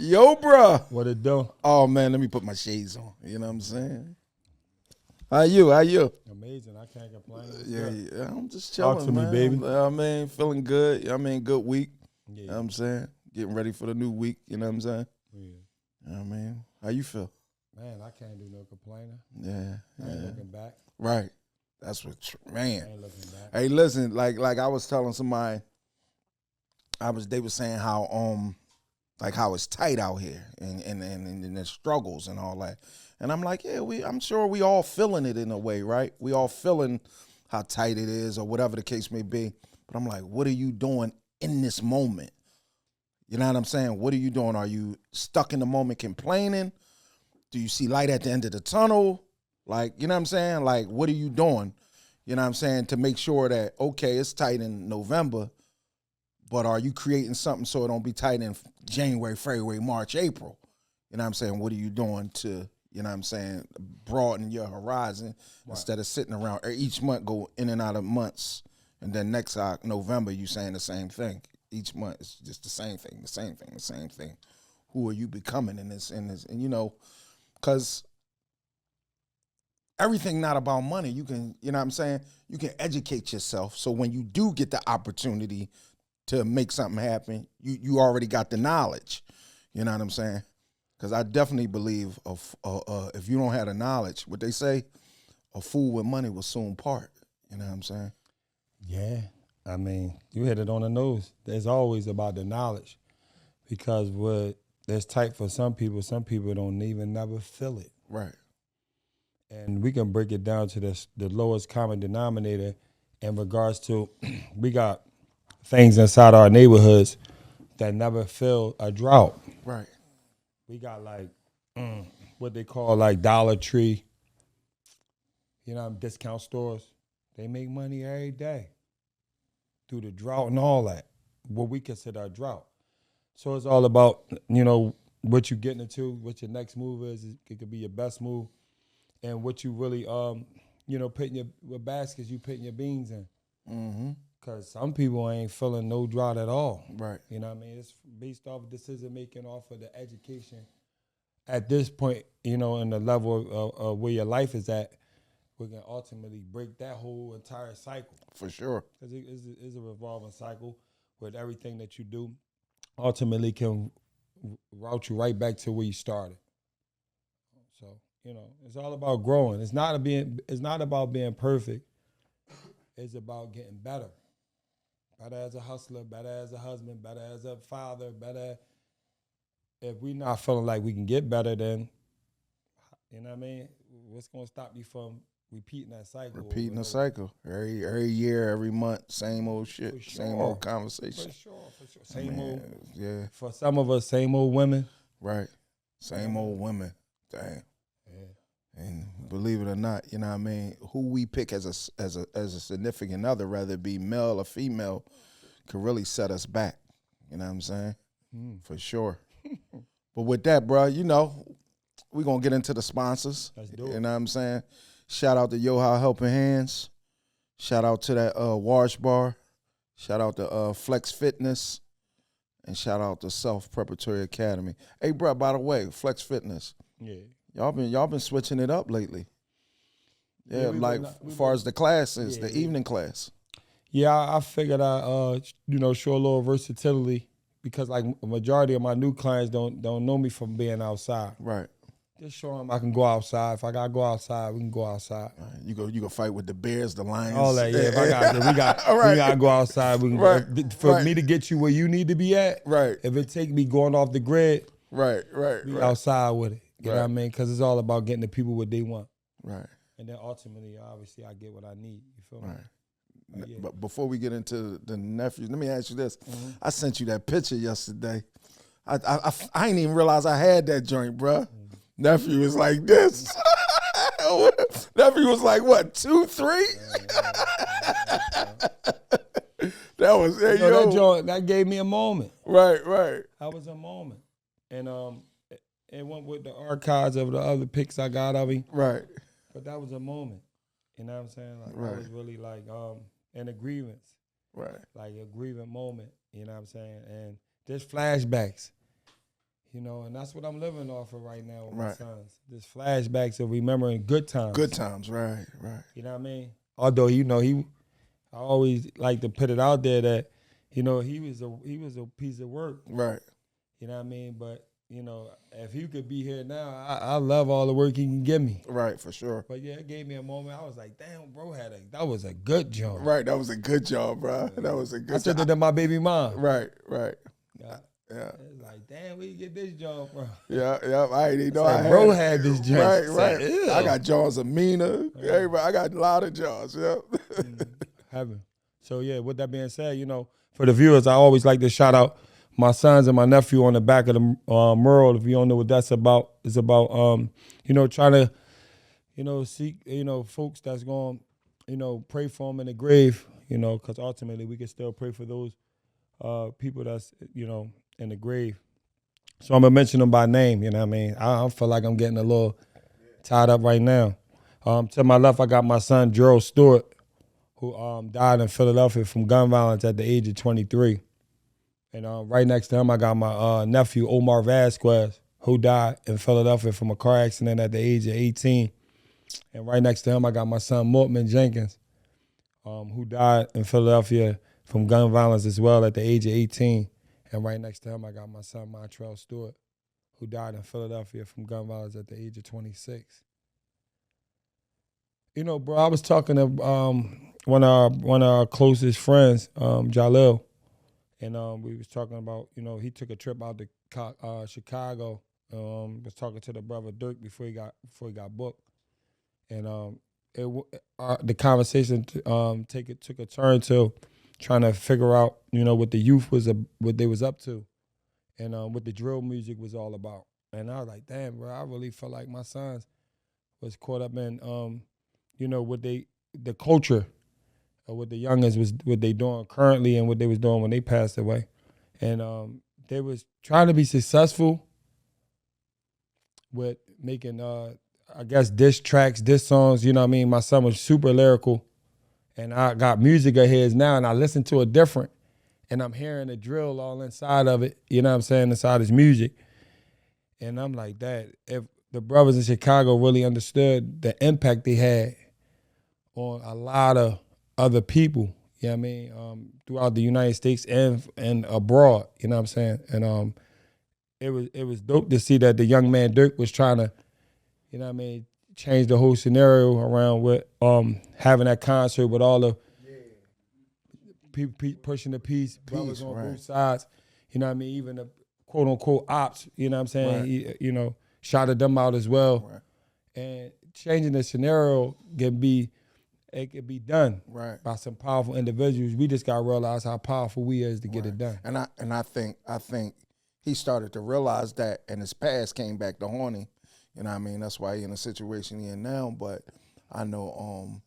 Yo, bruh. What it do? Oh, man, let me put my shades on. You know what I'm saying? How you? Amazing. I can't complain. Yeah, I'm just Talk chilling, to me, man. baby. I mean, feeling good. I mean, good week. Yeah. You know what I'm saying? Getting ready for the new week. You know what I'm saying? Yeah. You know what I mean? How you feel? Man, I can't do no complaining. Yeah. I ain't looking back. Right. That's what, man. I ain't looking back. Hey, listen, like I was telling somebody, they were saying how like how it's tight out here and the struggles and all that. And I'm like, yeah, I'm sure we all feeling it in a way, right? We all feeling how tight it is or whatever the case may be. But I'm like, what are you doing in this moment? You know what I'm saying? What are you doing? Are you stuck in the moment complaining? Do you see light at the end of the tunnel? Like, you know what I'm saying? Like, what are you doing? You know what I'm saying? To make sure that, okay, it's tight in November, but are you creating something so it don't be tight in January, February, March, April? You know what I'm saying? What are you doing to, you know what I'm saying, broaden your horizon instead of sitting around each month, go in and out of months, and then next November you saying the same thing. Each month it's just the same thing. Who are you becoming in this? And you know, because everything not about money. You can, you know what I'm saying? You can educate yourself. So when you do get the opportunity to make something happen, you already got the knowledge. You know what I'm saying? Because I definitely believe if you don't have the knowledge, what they say, a fool with money will soon part. You know what I'm saying? Yeah. I mean, you hit it on the nose. There's always about the knowledge. Because what that's tight for some people don't even never feel it. Right. And we can break it down to the lowest common denominator in regards to we got things inside our neighborhoods that never feel a drought. Right. We got like what they call like Dollar Tree, discount stores. They make money every day through the drought and all that, what we consider a drought. So it's all about, what you're getting into, what your next move is. It could be your best move. And what you really, putting what baskets you putting your beans in. Mm-hmm. Because some people ain't feeling no drought at all. Right. You know what I mean? It's based off of decision-making, off of the education. At this point, in the level of where your life is at, we can ultimately break that whole entire cycle. For sure. Because it is a revolving cycle with everything that you do ultimately can route you right back to where you started. So, it's all about growing. It's not about being perfect. It's about getting better. Better as a hustler, better as a husband, better as a father, better. If we're not feeling like we can get better, then, you know what I mean? What's going to stop you from repeating that cycle? Repeating the cycle. Every year, every month, same old shit, sure. same old conversation. For sure. Same old. Yeah. For some of us, same old women. Right. Same old women. Damn. Yeah. And believe it or not, you know what I mean, who we pick as a significant other, whether it be male or female, could really set us back. You know what I'm saying? For sure. But with that, bro, we're going to get into the sponsors. Let's do it. You know what I'm saying? Shout out to Yoha Helping Hands. Shout out to that Wash Bar. Shout out to Flex Fitness. And shout out to Self Preparatory Academy. Hey, bro, by the way, Flex Fitness. Yeah. Y'all been switching it up lately. Yeah, as far as the classes, the evening class. Yeah, I figured I show a little versatility because like a majority of my new clients don't know me from being outside. Right. Just show them I can go outside. If I gotta go outside, we can go outside. Right. You go fight with the bears, the lions. All that, yeah. If we gotta go outside. We can right. For me to get you where you need to be at. Right. If it take me going off the grid. Right. We outside with it. You know what I mean? Because it's all about getting the people what they want. Right. And then ultimately, obviously, I get what I need. You feel me? Right. But before we get into the nephews, let me ask you this. Mm-hmm. I sent you that picture yesterday. I didn't even realize I had that joint, bro. Mm-hmm. Nephew was like this. Nephew was like, what, 2, 3? That was, hey, yo. That joint, that gave me a moment. Right. That was a moment. And it went with the archives of the other pics I got of him. Right. But that was a moment. You know what I'm saying? Like, right. I was really like in a grievance. Right. Like a grieving moment. You know what I'm saying? And just flashbacks. You know, and that's what I'm living off of right now with my Right. sons. Just flashbacks of remembering good times. Good times, right. You know what I mean? Although, you know, I always like to put it out there that, you know, he was a piece of work. Right. You know what I mean? But, you know, if he could be here now, I love all the work he can give me. Right, for sure. But yeah, it gave me a moment. I was like, damn, bro, that was a good job. Right, that was a good job, bro. That was a good I said that to my baby mom. Right. Yeah. Yeah. It's like, damn, we get this job, bro. Yeah. I didn't even know Like, I bro had had this job. Right. Ew. I got Jaws of Mina. Everybody, I got a lot of Jaws. Yep. Heaven. So yeah, with that being said, you know, for the viewers, I always like to shout out my sons and my nephew on the back of the mural. If you don't know what that's about, it's about you know, trying to, you know, seek, you know, folks that's going, you know, pray for them in the grave, you know, because ultimately we can still pray for those people that's, you know, in the grave. So I'm gonna mention them by name. You know what I mean? I feel like I'm getting a little tied up right now. To my left, I got my son Gerald Stewart, who died in Philadelphia from gun violence at the age of 23. And right next to him, I got my nephew, Omar Vasquez, who died in Philadelphia from a car accident at the age of 18. And right next to him, I got my son, Mortman Jenkins, who died in Philadelphia from gun violence as well at the age of 18. And right next to him, I got my son, Montrell Stewart, who died in Philadelphia from gun violence at the age of 26. You know, bro, I was talking to one of our closest friends, Jalil, and we was talking about, you know, he took a trip out to Chicago. Was talking to the brother Dirk before he got booked, and the conversation took a turn to trying to figure out, you know, what the youth what they was up to, and what the drill music was all about. And I was like, damn, bro, I really felt like my sons was caught up in, you know, the culture of what the youngins was, what they doing currently and what they was doing when they passed away. And they was trying to be successful with making, I guess, diss tracks, diss songs. You know what I mean? My son was super lyrical. And I got music of his now, and I listen to it different. And I'm hearing the drill all inside of it, you know what I'm saying, inside his music. And I'm like, Dad, if the brothers in Chicago really understood the impact they had on a lot of other people, you know what I mean, throughout the United States and abroad, you know what I'm saying? And it was dope to see that the young man Dirk was trying to, you know what I mean, change the whole scenario around with having that concert with all the people pushing the peace, brothers on both sides. You know what I mean? Even the quote unquote ops, you know what I'm saying? Right. He, you know, shouted them out as well. Right. And changing the scenario could be done Right. by some powerful individuals. We just gotta realize how powerful we is to get it done. And I think he started to realize that, and his past came back to haunt him. You know what I mean? That's why he in the situation he in now. But I know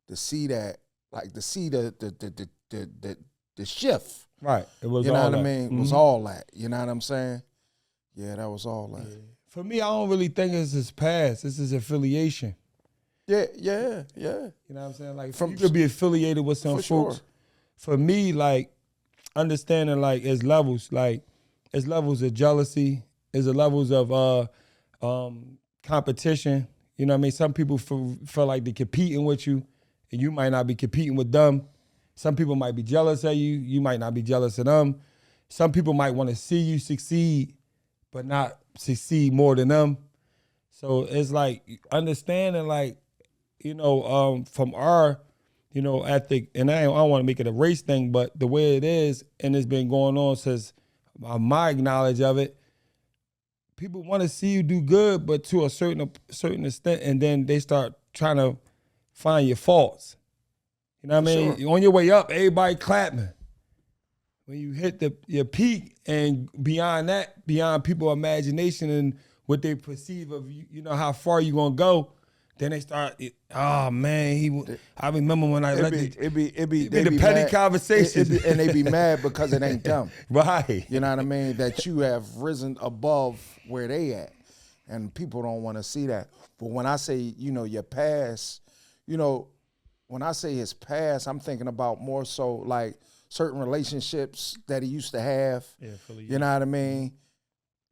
to see that, like to see the shift. Right. It was, you know all what that. I mean? Mm-hmm. was all that. You know what I'm saying? Yeah, that was all that. Yeah. For me, I don't really think it's his past. It's his affiliation. Yeah. You know what I'm saying? Like, From- you could be affiliated with some for folks. sure. For me, like, understanding, like, it's levels. Like, it's levels of jealousy. It's the levels of competition. You know what I mean? Some people feel like they're competing with you, and you might not be competing with them. Some people might be jealous of you. You might not be jealous of them. Some people might want to see you succeed, but not succeed more than them. So it's like understanding, like, you know, from our, you know, ethic, and I don't want to make it a race thing, but the way it is, and it's been going on since my knowledge of it, people want to see you do good, but to a certain extent, and then they start trying to find your faults. You know what I mean? Sure. On your way up, everybody clapping. When you hit your peak and beyond that, beyond people's imagination and what they perceive of you, you know, how far you gonna go, then they start, oh man, I remember when I let it be the petty conversations. and they be mad because it ain't them. Right. You know what I mean? That you have risen above where they at. And people don't want to see that. But when I say, you know, your past, you know, when I say his past, I'm thinking about more so like certain relationships that he used to have. Yeah, Philly. You know what I mean?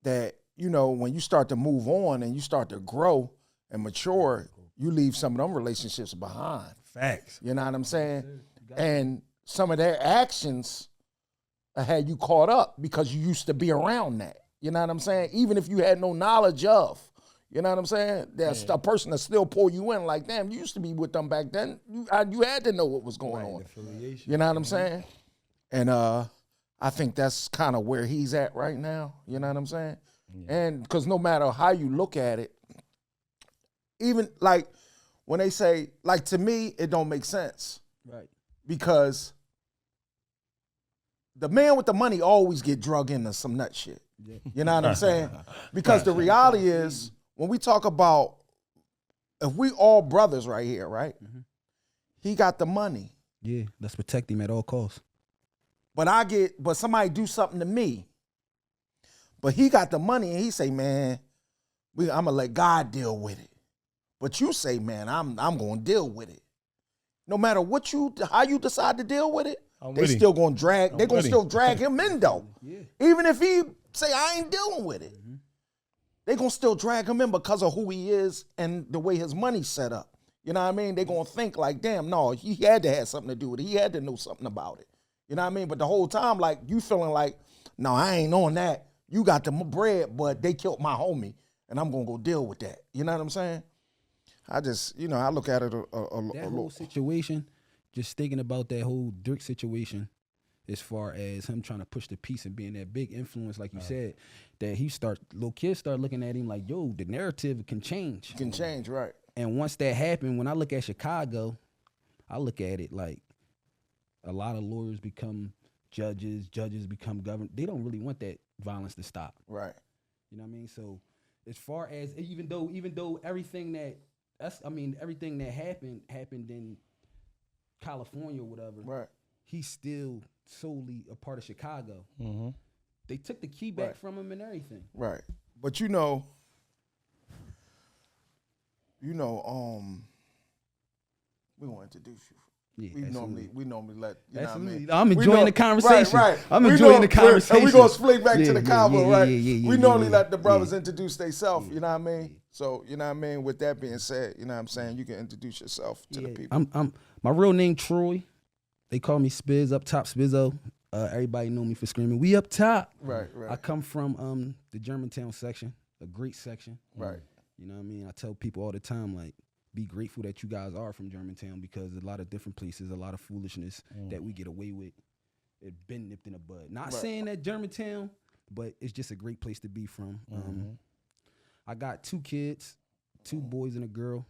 That when you start to move on and you start to grow and mature, you leave some of them relationships behind. Facts. You know what I'm saying? And some of their actions had you caught up because you used to be around that. You know what I'm saying? Even if you had no knowledge of. You know what I'm saying? There's a person that still pull you in like, damn, you used to be with them back then. You had to know what was going on. You know what I'm saying? And I think that's kind of where he's at right now. You know what I'm saying? Yeah. And because no matter how you look at it, even like when they say, like to me, it don't make sense. Right. Because the man with the money always get drug into some nut shit. Yeah. You know what I'm saying? Because the reality is, when we talk about, if we all brothers right here, right? Mm-hmm. He got the money. Yeah, let's protect him at all costs. But somebody do something to me. But he got the money and he say, man, I'm gonna let God deal with it. But you say, man, I'm gonna deal with it. No matter how you decide to deal with it, they're gonna still drag him in though. Yeah. Even if he say, I ain't dealing with it. Mm-hmm. They're going to still drag him in because of who he is and the way his money's set up. You know what I mean? They're going to think like, damn, no, he had to have something to do with it. He had to know something about it. You know what I mean? But the whole time, like, you feeling like, no, I ain't on that. You got the bread, but they killed my homie, and I'm going to go deal with that. You know what I'm saying? I just, I look at it that whole situation, just thinking about that whole Dirk situation, as far as him trying to push the peace and being that big influence, like you said, that little kids start looking at him like, yo, the narrative can change. It can change, right. And once that happened, when I look at Chicago, I look at it like a lot of lawyers become judges become governors. They don't really want that violence to stop. Right. You know what I mean? So as far as, even though everything that happened in California or whatever, right. He's still solely a part of Chicago. Mm-hmm. They took the key back from him and everything. Right. But we gonna introduce you. Yeah, we normally let I'm enjoying the conversation. Right. I'm enjoying the conversation. And we gonna flick back to the combo, right? We normally let the brothers introduce themselves, you know what I mean? Yeah. So, you know what I mean? With that being said, you know what I'm saying, you can introduce yourself to the people. I'm my real name Troy. They call me Spiz, up top Spizzo. Everybody know me for screaming, we up top. Right. I come from the Germantown section, a great section. Right. You know what I mean? I tell people all the time, like, be grateful that you guys are from Germantown, because a lot of different places, a lot of foolishness that we get away with, it been nipped in the bud. Not saying that Germantown, but it's just a great place to be from. I got 2 kids, 2 boys and a girl.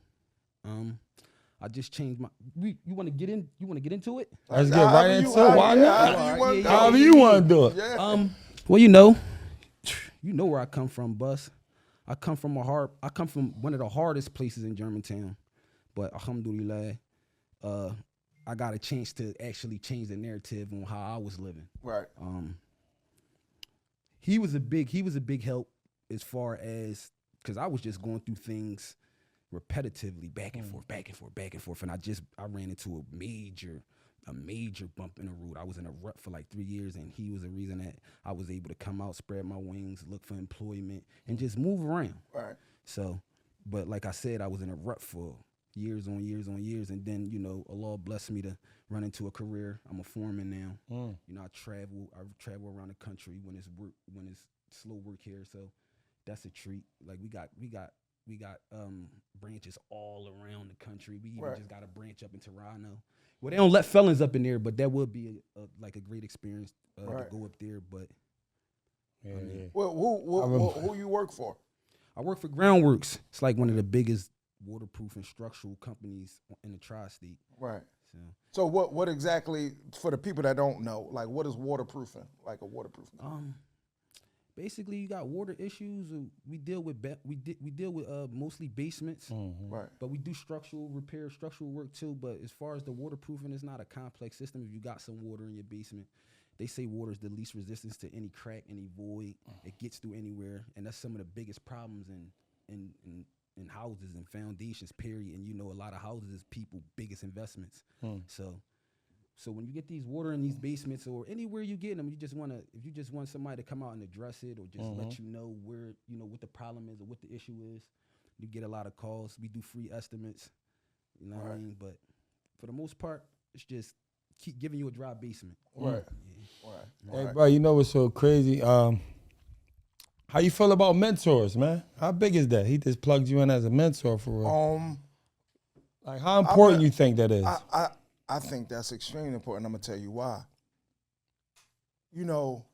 I just changed my. You want to get in? You want to get into it? Let's get right into it. Why not? However you want to do it. Yeah. Well, you know where I come from, Bus. I come from one of the hardest places in Germantown, but alhamdulillah, I got a chance to actually change the narrative on how I was living. Right. He was a big help as far as, because I was just going through things repetitively, back and forth, and I ran into a major bump in the road. I was in a rut for like 3 years, and he was the reason that I was able to come out, spread my wings, look for employment, and just move around. Right. So, but like I said, I was in a rut for years on years, and then Allah blessed me to run into a career. I'm a foreman now. I travel around the country when it's slow work here, so that's a treat. Like we got branches all around the country. We even just got a branch up in Toronto. Well, they don't let felons up in there, but that would be a great experience to go up there. But Well, who you work for? I work for Groundworks. It's like one of the biggest waterproof and structural companies in the tri-state. Right. So what exactly, for the people that don't know, like, what is waterproofing? Like a waterproofing? Basically, you got water issues. We deal with mostly basements, right? But we do structural repair, structural work too. But as far as the waterproofing, it's not a complex system. If you got some water in your basement, they say water is the least resistance to any crack, any void. It gets through anywhere, and that's some of the biggest problems in houses and foundations. Period. And a lot of houses is people biggest investments. So So when you get these water in these basements or anywhere you get them, if you just want somebody to come out and address it or just let you know where, what the problem is or what the issue is, you get a lot of calls. We do free estimates, you know what I mean? But for the most part, it's just keep giving you a dry basement. Right. Yeah. Hey, bro, you know what's so crazy? How you feel about mentors, man? How big is that? He just plugged you in as a mentor for real. Like, how important you think that is? I think that's extremely important. I'm gonna tell you why. You know,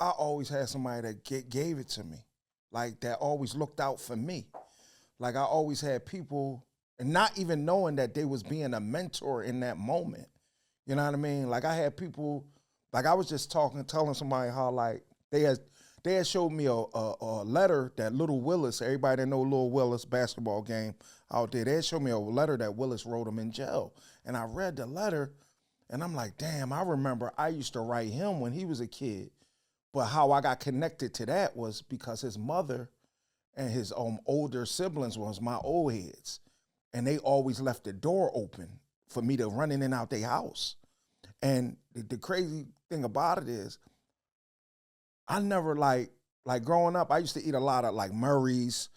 I always had somebody that gave it to me, like that always looked out for me. Like I always had people, and not even knowing that they was being a mentor in that moment. You know what I mean? Like I had people, like I was just telling somebody how like they had showed me a letter that Little Willis, everybody that know Little Willis basketball game out there, they had showed me a letter that Willis wrote him in jail. And I read the letter and I'm like, damn, I remember I used to write him when he was a kid. But how I got connected to that was because his mother and his older siblings was my old heads. And they always left the door open for me to run in and out their house. And the crazy thing about it is, I never like growing up, I used to eat a lot of like Murray's,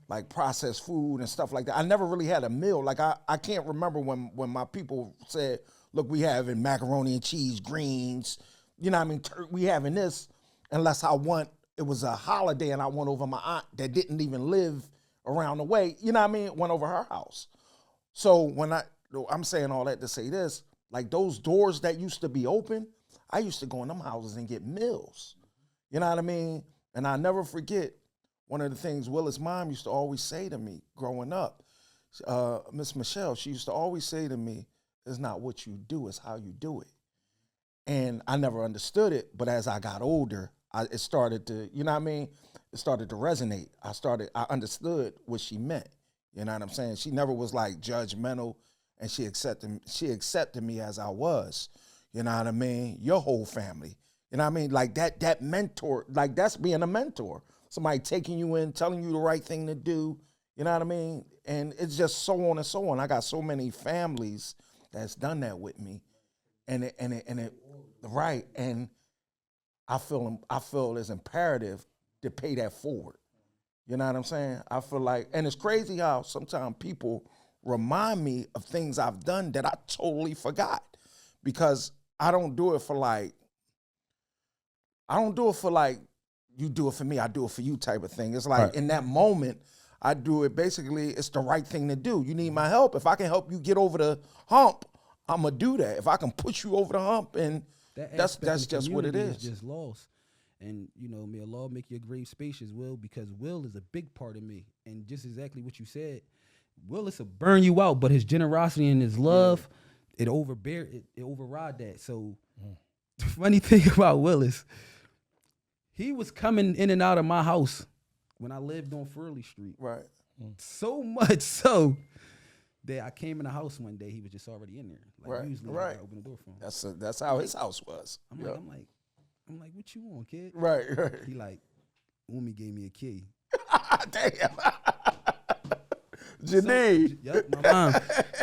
like processed food and stuff like that. I never really had a meal. Like I can't remember when my people said, look, we having macaroni and cheese, greens, you know what I mean? We having this unless it was a holiday and I went over my aunt that didn't even live around the way, you know what I mean? Went over her house. So when I'm saying all that to say this, like those doors that used to be open, I used to go in them houses and get meals. You know what I mean? And I never forget one of the things Willis' mom used to always say to me growing up, Miss Michelle, she used to always say to me, it's not what you do, it's how you do it. And I never understood it, but as I got older, it started to, you know what I mean? It started to resonate. I understood what she meant. You know what I'm saying? She never was like judgmental, and she accepted me as I was. You know what I mean? Your whole family. You know what I mean? Like that mentor, like that's being a mentor. Somebody taking you in, telling you the right thing to do. You know what I mean? And it's just so on and so on. I got so many families that's done that with me. And it right. And I feel it's imperative to pay that forward. You know what I'm saying? I feel like, and it's crazy how sometimes people remind me of things I've done that I totally forgot, because I don't do it for like, you do it for me, I do it for you type of thing. It's like in that moment, I do it basically, it's the right thing to do. You need my help. If I can help you get over the hump, I'm going to do that. If I can push you over the hump, and that's just what it is. Just lost. And, may Allah make your grave spacious, Will, because Will is a big part of me. And just exactly what you said, Willis will burn you out, but his generosity and his love, it override that. So the funny thing about Willis, he was coming in and out of my house when I lived on Furley Street. Right. So much so that I came in the house one day, he was just already in there. Like right. usually Right. I open the door for him. That's how his house was. I'm like, what you want, kid? Right. He like, Umi gave me a key. Damn. Janine. Yep, my mom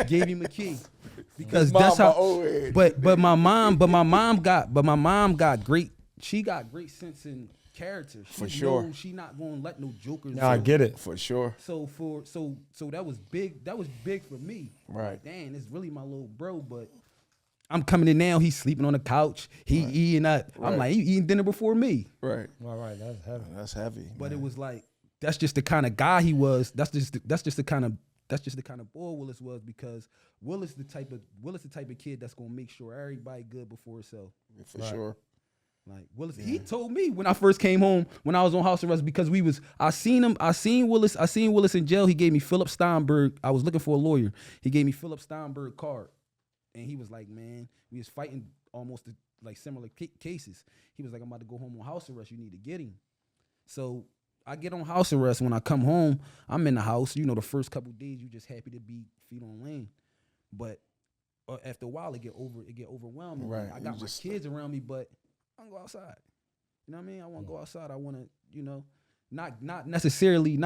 gave him a key. Because Mom, that's how old head. but my mom got great sense in character. For sure. She not gonna let no jokers. No, I get it. For sure. So that was big. That was big for me. Right. Like, dang, it's really my little bro, but I'm coming in now. He's sleeping on the couch. He eating up. Right. I'm like, you eating dinner before me. Right. All right, that's heavy. That's heavy. But man. it was like, that's just the kind of guy he was. That's just the kind of boy Willis was, because Willis the type of kid that's gonna make sure everybody good before himself. For sure. Like Willis, he told me when I first came home when I was on house arrest, because I seen Willis in jail. He gave me Philip Steinberg. I was looking for a lawyer. He gave me Philip Steinberg card, and he was like, man, we was fighting almost like similar cases. He was like, I'm about to go home on house arrest. You need to get him. So I get on house arrest. When I come home, I'm in the house. The first couple days, you just happy to be feet on lane, but after a while, it get overwhelming. Right. I got my kids around me, but I want to go outside. You know what I mean? I want to go outside. I want to, not necessarily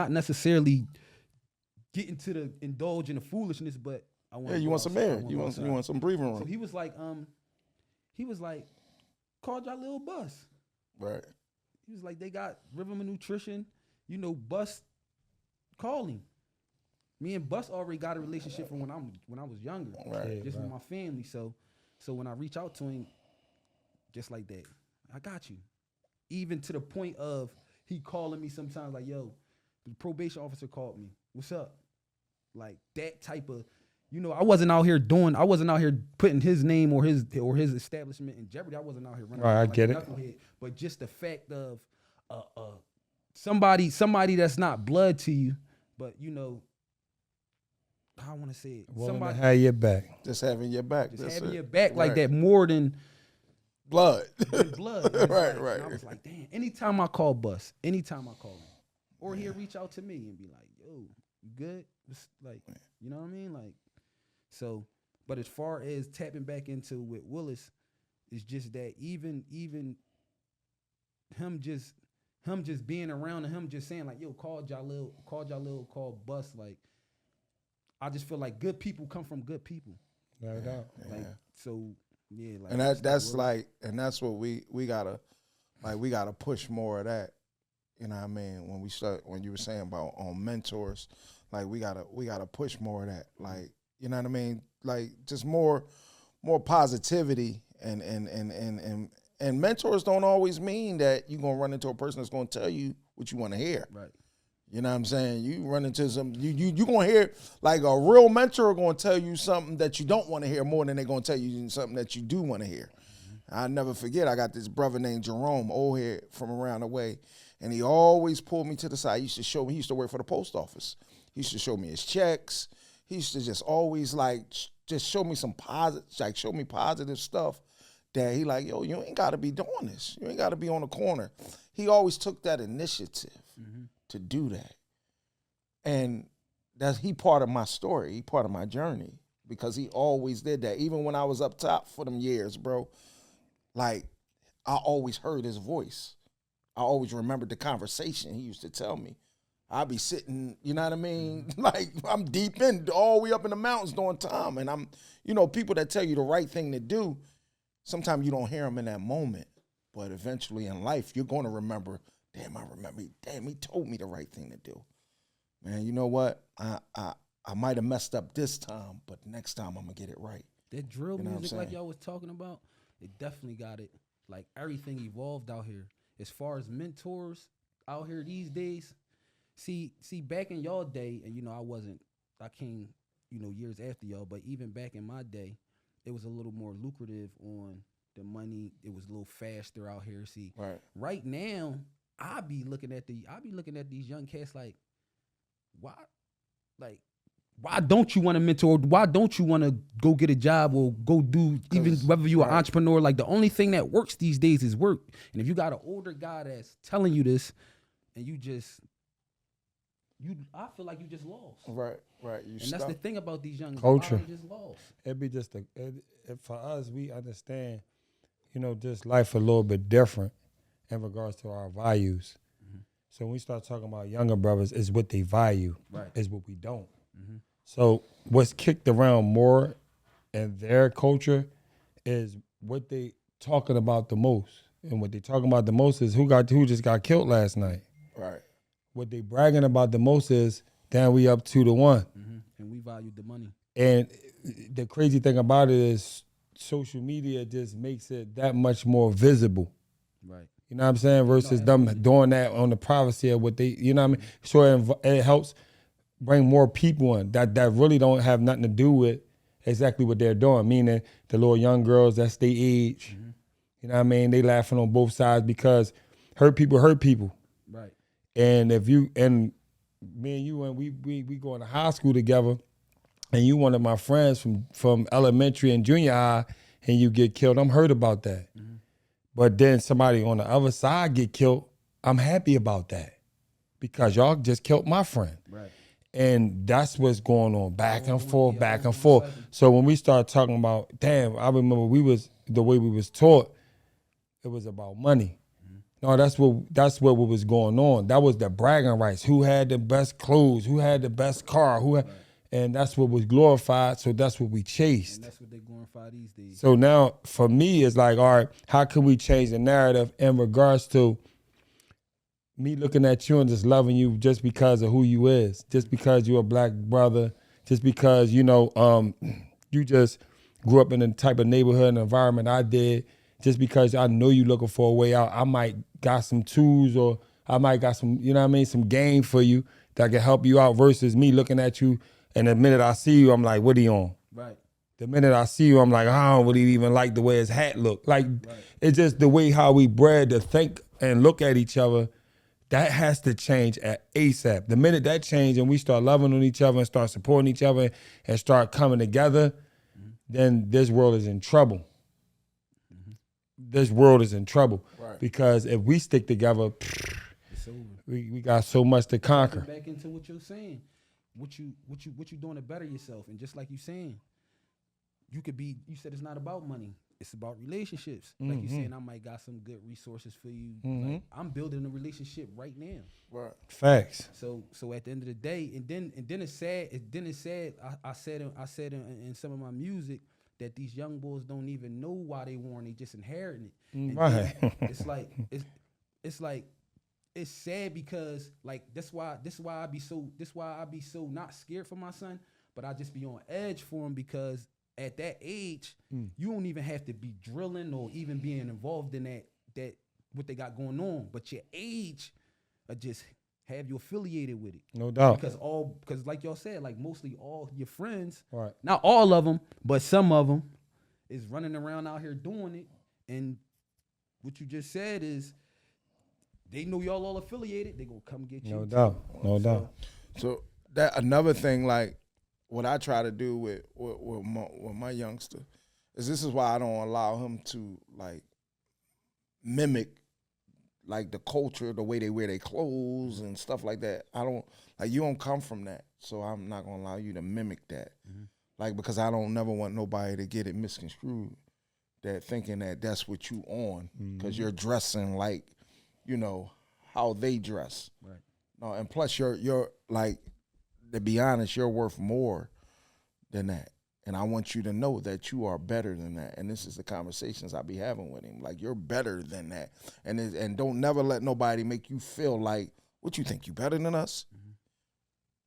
get into the indulge in the foolishness, but I want. Yeah, you want some air. You want some breathing room. So he was like, call Jalil Bus. Right. He was like, they got Rhythm of Nutrition. You know, Bus, call him. Me and Bus already got a relationship from when I was younger, right? Just with my family. So when I reach out to him, just like that, I got you. Even to the point of he calling me sometimes like, yo, the probation officer called me. What's up? Like that type of, you know, I wasn't out here putting his name or his establishment in jeopardy. I wasn't out here running. Right, I like get it. Knucklehead. But just the fact of somebody that's not blood to you, but you know, how I want to say it. Willing Somebody to have your back. Just having your back. Just having your back like that more than blood. blood. Right. And I was like, damn. Anytime I call Bus, anytime I call him, or he'll reach out to me and be like, yo, you good? It's like, you know what I mean? Like, so, but as far as tapping back into with Willis, it's just that even him just being around and him just saying like, yo, call Jalil, call Bus. Like, I just feel like good people come from good people. No doubt. Like, so yeah, like, And that's like, and that's what we gotta push more of that. You know what I mean? When you were saying about mentors, like we gotta push more of that. Like, you know what I mean? Like just more positivity and mentors don't always mean that you're gonna run into a person that's gonna tell you what you want to hear. Right. You know what I'm saying? You run into you gonna hear like a real mentor gonna tell you something that you don't want to hear more than they're gonna tell you something that you do want to hear. I'll never forget, I got this brother named Jerome, old head from around the way, and he always pulled me to the side. He used to show me, he used to work for the post office. He used to show me his checks. He used to just always just show me some positive stuff that he like, yo, you ain't gotta be doing this. You ain't gotta be on the corner. He always took that initiative to do that. And he part of my story. He part of my journey because he always did that. Even when I was up top for them years, bro, like I always heard his voice. I always remembered the conversation he used to tell me. I'd be sitting, you know what I mean? Like I'm deep in all the way up in the mountains during time. And I'm, people that tell you the right thing to do, sometimes you don't hear them in that moment. But eventually in life, you're going to remember, he told me the right thing to do. Man, you know what? I might have messed up this time, but next time I'm going to get it right. That drill music like y'all was talking about, it definitely got it. Like everything evolved out here. As far as mentors out here these days, see back in y'all day, and I came, years after y'all, but even back in my day, it was a little more lucrative on the money. It was a little faster out here. See, right now, I be looking at these young cats like, why don't you want to mentor? Why don't you want to go get a job or go do, even whether you're an entrepreneur? Like the only thing that works these days is work. And if you got an older guy that's telling you this, and I feel like you just lost. Right. That's the thing about these young culture. Just lost. It'd be just for us, we understand, just life a little bit different in regards to our values. Mm-hmm. So when we start talking about younger brothers, it's what they value, is what we don't. Mm-hmm. So what's kicked around more in their culture is what they talking about the most. And what they talking about the most is who just got killed last night. Right. What they bragging about the most is, damn, we up 2-1. Mm-hmm. And we valued the money. And the crazy thing about it is social media just makes it that much more visible. Right. You know what I'm saying? Versus them doing that on the privacy of what they, you know what I mean? So it helps bring more people in that really don't have nothing to do with exactly what they're doing. Meaning the little young girls, that's their age. Mm-hmm. You know what I mean? They laughing on both sides because hurt people. Right. And if you, and me and you, and we going to high school together, and you one of my friends from elementary and junior high, and you get killed, I'm hurt about that. Mm-hmm. But then somebody on the other side get killed, I'm happy about that because y'all just killed my friend. Right. And that's what's going on, back and forth. So when we start talking about, damn, I remember the way we was taught, it was about money. No, that's what was going on. That was the bragging rights. Who had the best clothes? Who had the best car? and that's what was glorified, so that's what we chased. And that's what they glorify these days. So now, for me, it's like, all right, how can we change the narrative in regards to me looking at you and just loving you just because of who you is, just because you're a black brother, just because, you know, you just grew up in the type of neighborhood and environment I did, just because I know you looking for a way out. I might got some tools, or I might got some, you know what I mean, some game for you that can help you out, versus me looking at you and the minute I see you, I'm like, what are you on? Right. The minute I see you, I'm like, I don't really even like the way his hat look. Like, It's just the way how we bred to think and look at each other. That has to change at ASAP. The minute that change and we start loving on each other and start supporting each other and start coming together, then this world is in trouble. This world is in trouble. Right. Because if we stick together, It's over. we got so much to conquer. Back into what you're saying. What you doing to better yourself. And just like you saying, you said it's not about money. It's about relationships. Like you saying, I might got some good resources for you. Like, I'm building a relationship right now. Right. Facts. So at the end of the day, and then it's sad. I said in some of my music that these young boys don't even know why they born. They just inheriting it. And Right. it's like it's sad because like that's why I be so not scared for my son, but I just be on edge for him, because at that age, you don't even have to be drilling or even being involved in that what they got going on, but your age just have you affiliated with it. No doubt. Because like y'all said, like mostly all your friends, Right. not all of them, but some of them is running around out here doing it. And what you just said is they know y'all all affiliated. They gonna come get you. No doubt. No doubt. So that another thing, like what I try to do with my youngster is, this is why I don't allow him to like mimic like the culture, the way they wear their clothes and stuff like that. I don't, like, you don't come from that, so I'm not gonna allow you to mimic that. Like, because I don't never want nobody to get it misconstrued, that thinking that that's what you on, because you're dressing like, you know, how they dress. Right. No, and plus you're like, to be honest, you're worth more than that. And I want you to know that you are better than that. And this is the conversations I be having with him. Like, you're better than that. And don't never let nobody make you feel like, what you think, you better than us?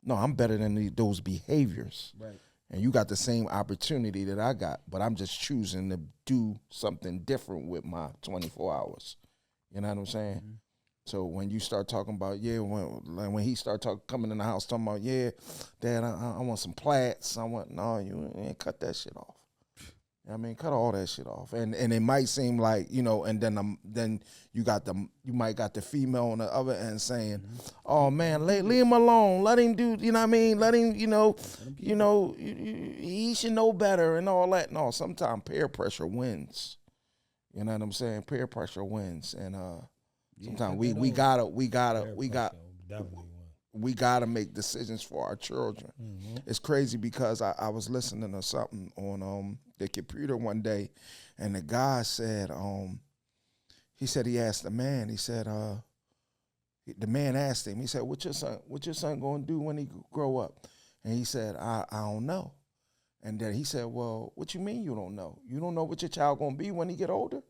No, I'm better than those behaviors. Right. And you got the same opportunity that I got, but I'm just choosing to do something different with my 24 hours. You know what I'm saying? So when you start talking about, when he start coming in the house talking about, Dad, I want some plats. No, you ain't cut that shit off. I mean, cut all that shit off. And it might seem like, you know, and then you might got the female on the other end saying, oh man, leave him alone. Let him do, you know what I mean? Let him, he should know better and all that. No, sometimes peer pressure wins. You know what I'm saying? Peer pressure wins. And sometimes we gotta make decisions for our children. It's crazy because I was listening to something on the computer one day, and the guy said he asked the man, he said the man asked him, he said, what your son gonna do when he grow up? And he said, I don't know. And then he said, well, what you mean you don't know? You don't know what your child gonna be when he get older?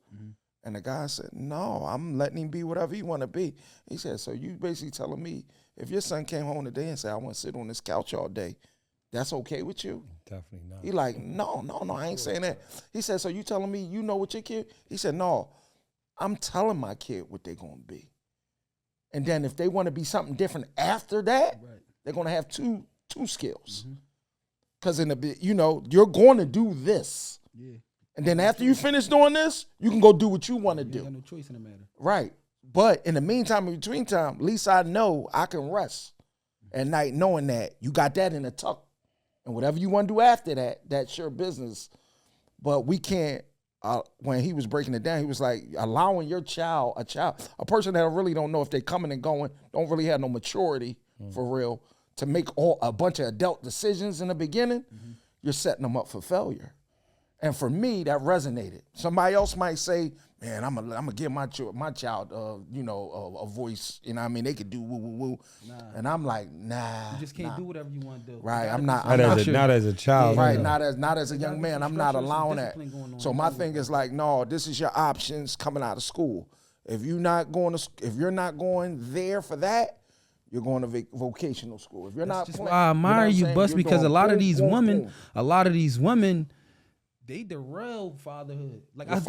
And the guy said, no, I'm letting him be whatever he want to be. He said, so you basically telling me if your son came home today and said, I want to sit on this couch all day, that's okay with you? Definitely not. He like, no, I ain't saying that. He said, so you telling me you know what your kid? He said, no, I'm telling my kid what they're going to be. And then if they want to be something different after that, they're going to have two skills. Because you're going to do this. Yeah. And then after you finish doing this, you can go do what you want to do. You got no choice in the matter. Right. But in the meantime, in between time, at least I know I can rest at night knowing that you got that in the tuck. And whatever you want to do after that, that's your business. But we can't, when he was breaking it down, he was like, allowing your child, a person that really don't know if they coming and going, don't really have no maturity for real, to make a bunch of adult decisions in the beginning, you're setting them up for failure. And for me, that resonated. Somebody else might say, man, I'm gonna give my child, a voice. You know what I mean? They could do woo woo woo, and I'm like, nah. You just can't do whatever you want to do. Right, I'm Not as a child. Right, no. not as a young man. I'm not allowing that. So my thing is like, no, this is your options coming out of school. If you're not going there for that, you're going to vocational school. If you're That's not, just playing, why I admire you, Bus, because a lot of these women, boom. they derail fatherhood. Like Yeah,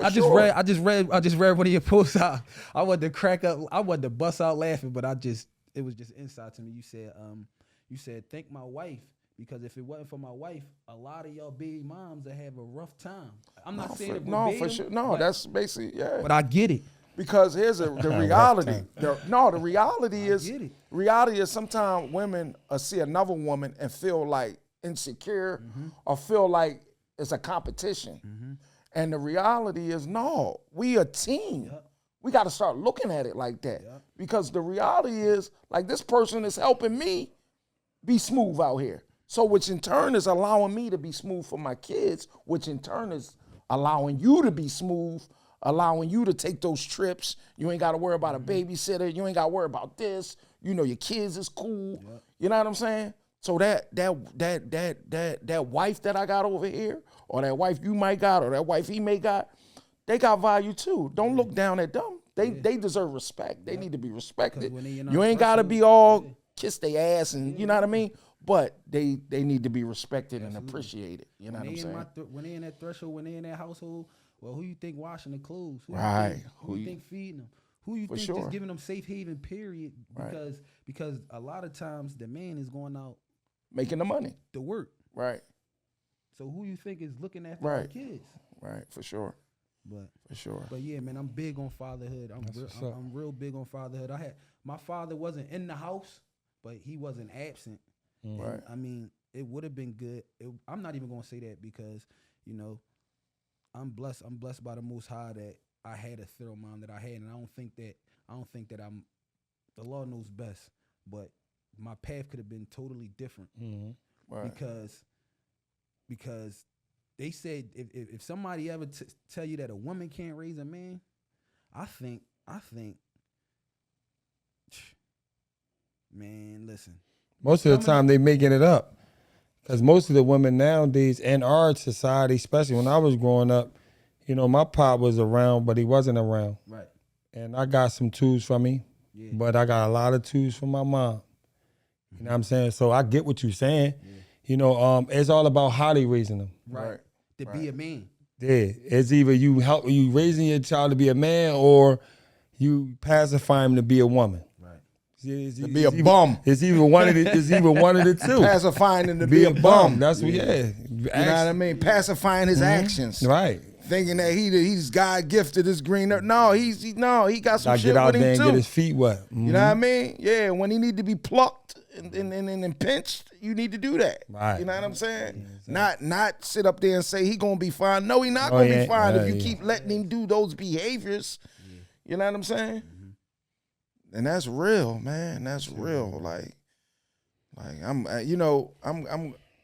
I just read one of your posts out. I wanted to crack up. I wanted to bust out laughing, but it was just inside to me. You said, thank my wife, because if it wasn't for my wife, a lot of y'all baby moms would have a rough time. I'm not saying it verbatim, for sure. No, that's basically, yeah. But I get it. Because here's the reality. The reality is sometimes women see another woman and feel like insecure or feel like it's a competition. And the reality is, no, we a team. Yep. We got to start looking at it like that. Because the reality is, like, this person is helping me be smooth out here. So which in turn is allowing me to be smooth for my kids, which in turn is allowing you to be smooth, allowing you to take those trips. You ain't got to worry about a babysitter. You ain't got to worry about this. You know your kids is cool. You know what I'm saying? So that wife that I got over here, or that wife you might got, or that wife he may got, they got value too. Don't look down at them. They deserve respect. They need to be respected. You ain't got to be all kiss their ass and you know what I mean. But they need to be respected and appreciated. You know what I'm saying? When they in that threshold, when they in that household, well, who you think washing the clothes? Who you think feeding them? Who you think just giving them safe haven, period? Because a lot of times the man is going out making the money to work. Right. So who you think is looking after our kids? Right, for sure. But yeah, man, I'm big on fatherhood. I'm real big on fatherhood. My father wasn't in the house, but he wasn't absent. Right. I mean, it would have been good. I'm not even gonna say that because, you know, I'm blessed. I'm blessed by the Most High that I had a thorough mom that I had, and I don't think that I'm. The Lord knows best, but my path could have been totally different. Right. Because they said if somebody ever tell you that a woman can't raise a man, I think, man, listen. Most of the time they making it up, because most of the women nowadays in our society, especially when I was growing up, you know, my pop was around, but he wasn't around. Right. And I got some tools from me, but I got a lot of tools from my mom. You know what I'm saying? So I get what you're saying. You know, it's all about how they raising them. Right. To be a man. Yeah. It's either you raising your child to be a man, or you pacify him to be a woman. To be a bum. It's either one of the two. Pacifying him to be a bum. That's what, You know what I mean? Pacifying his actions. Right. Thinking that he's God gifted this green earth. No, he got some shit get out with there him and too. get his feet wet. You know what I mean? Yeah, when he need to be plucked and pinched, you need to do that. Right. You know what I'm saying? Yeah, exactly. Not sit up there and say he gonna be fine. No, he not gonna be fine if you keep letting him do those behaviors. You know what I'm saying? And that's real, man. That's real. Like I'm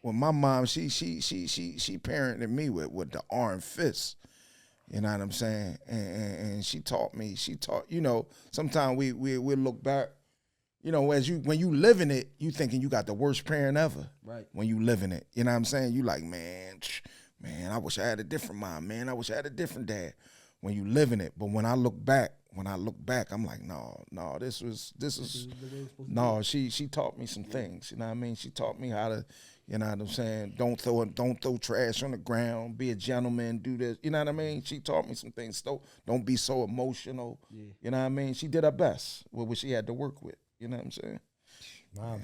with my mom. She parented me with the iron fist. You know what I'm saying? And she taught me. You know, sometimes we look back. You know, when you live in it, you thinking you got the worst parent ever. Right. When you live in it, you know what I'm saying? You like, man, I wish I had a different mom. Man, I wish I had a different dad. When you live in it, but when I look back, I'm like, no, this is no. She taught me some things. You know what I mean? She taught me how to, you know what I'm saying? Don't throw trash on the ground. Be a gentleman. Do this. You know what I mean? She taught me some things. Don't be so emotional. Yeah. You know what I mean? She did her best with what she had to work with. You know what I'm saying? Mom,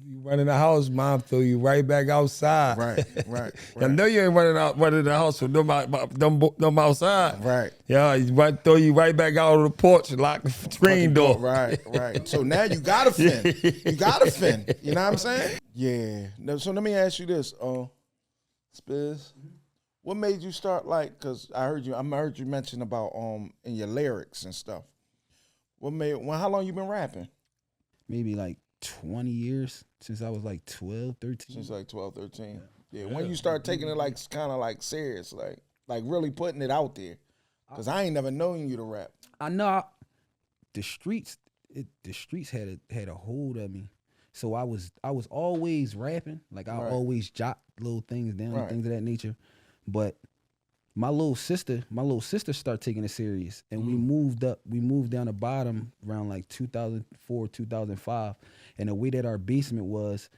you run in the house, mom throw you right back outside. Right. I know you ain't running the house with them outside. Right. Yeah, throw you right back out on the porch and lock the screen door. Right. So now you gotta fin. You gotta fin. You know what I'm saying? Yeah. So let me ask you this, Spiz. What made you start cause I heard you mention about in your lyrics and stuff. How long you been rapping? Maybe like 20 years, since I was like 12, 13. Since like 12, 13. Yeah. When you start taking it kind of serious, like really putting it out there. Cause I ain't never known you to rap. I know the streets had a hold of me. So I was always rapping. Like I always jot little things down, and things of that nature. But my little sister started taking it serious, and we moved down the bottom around like 2004, 2005. And the way that our basement was,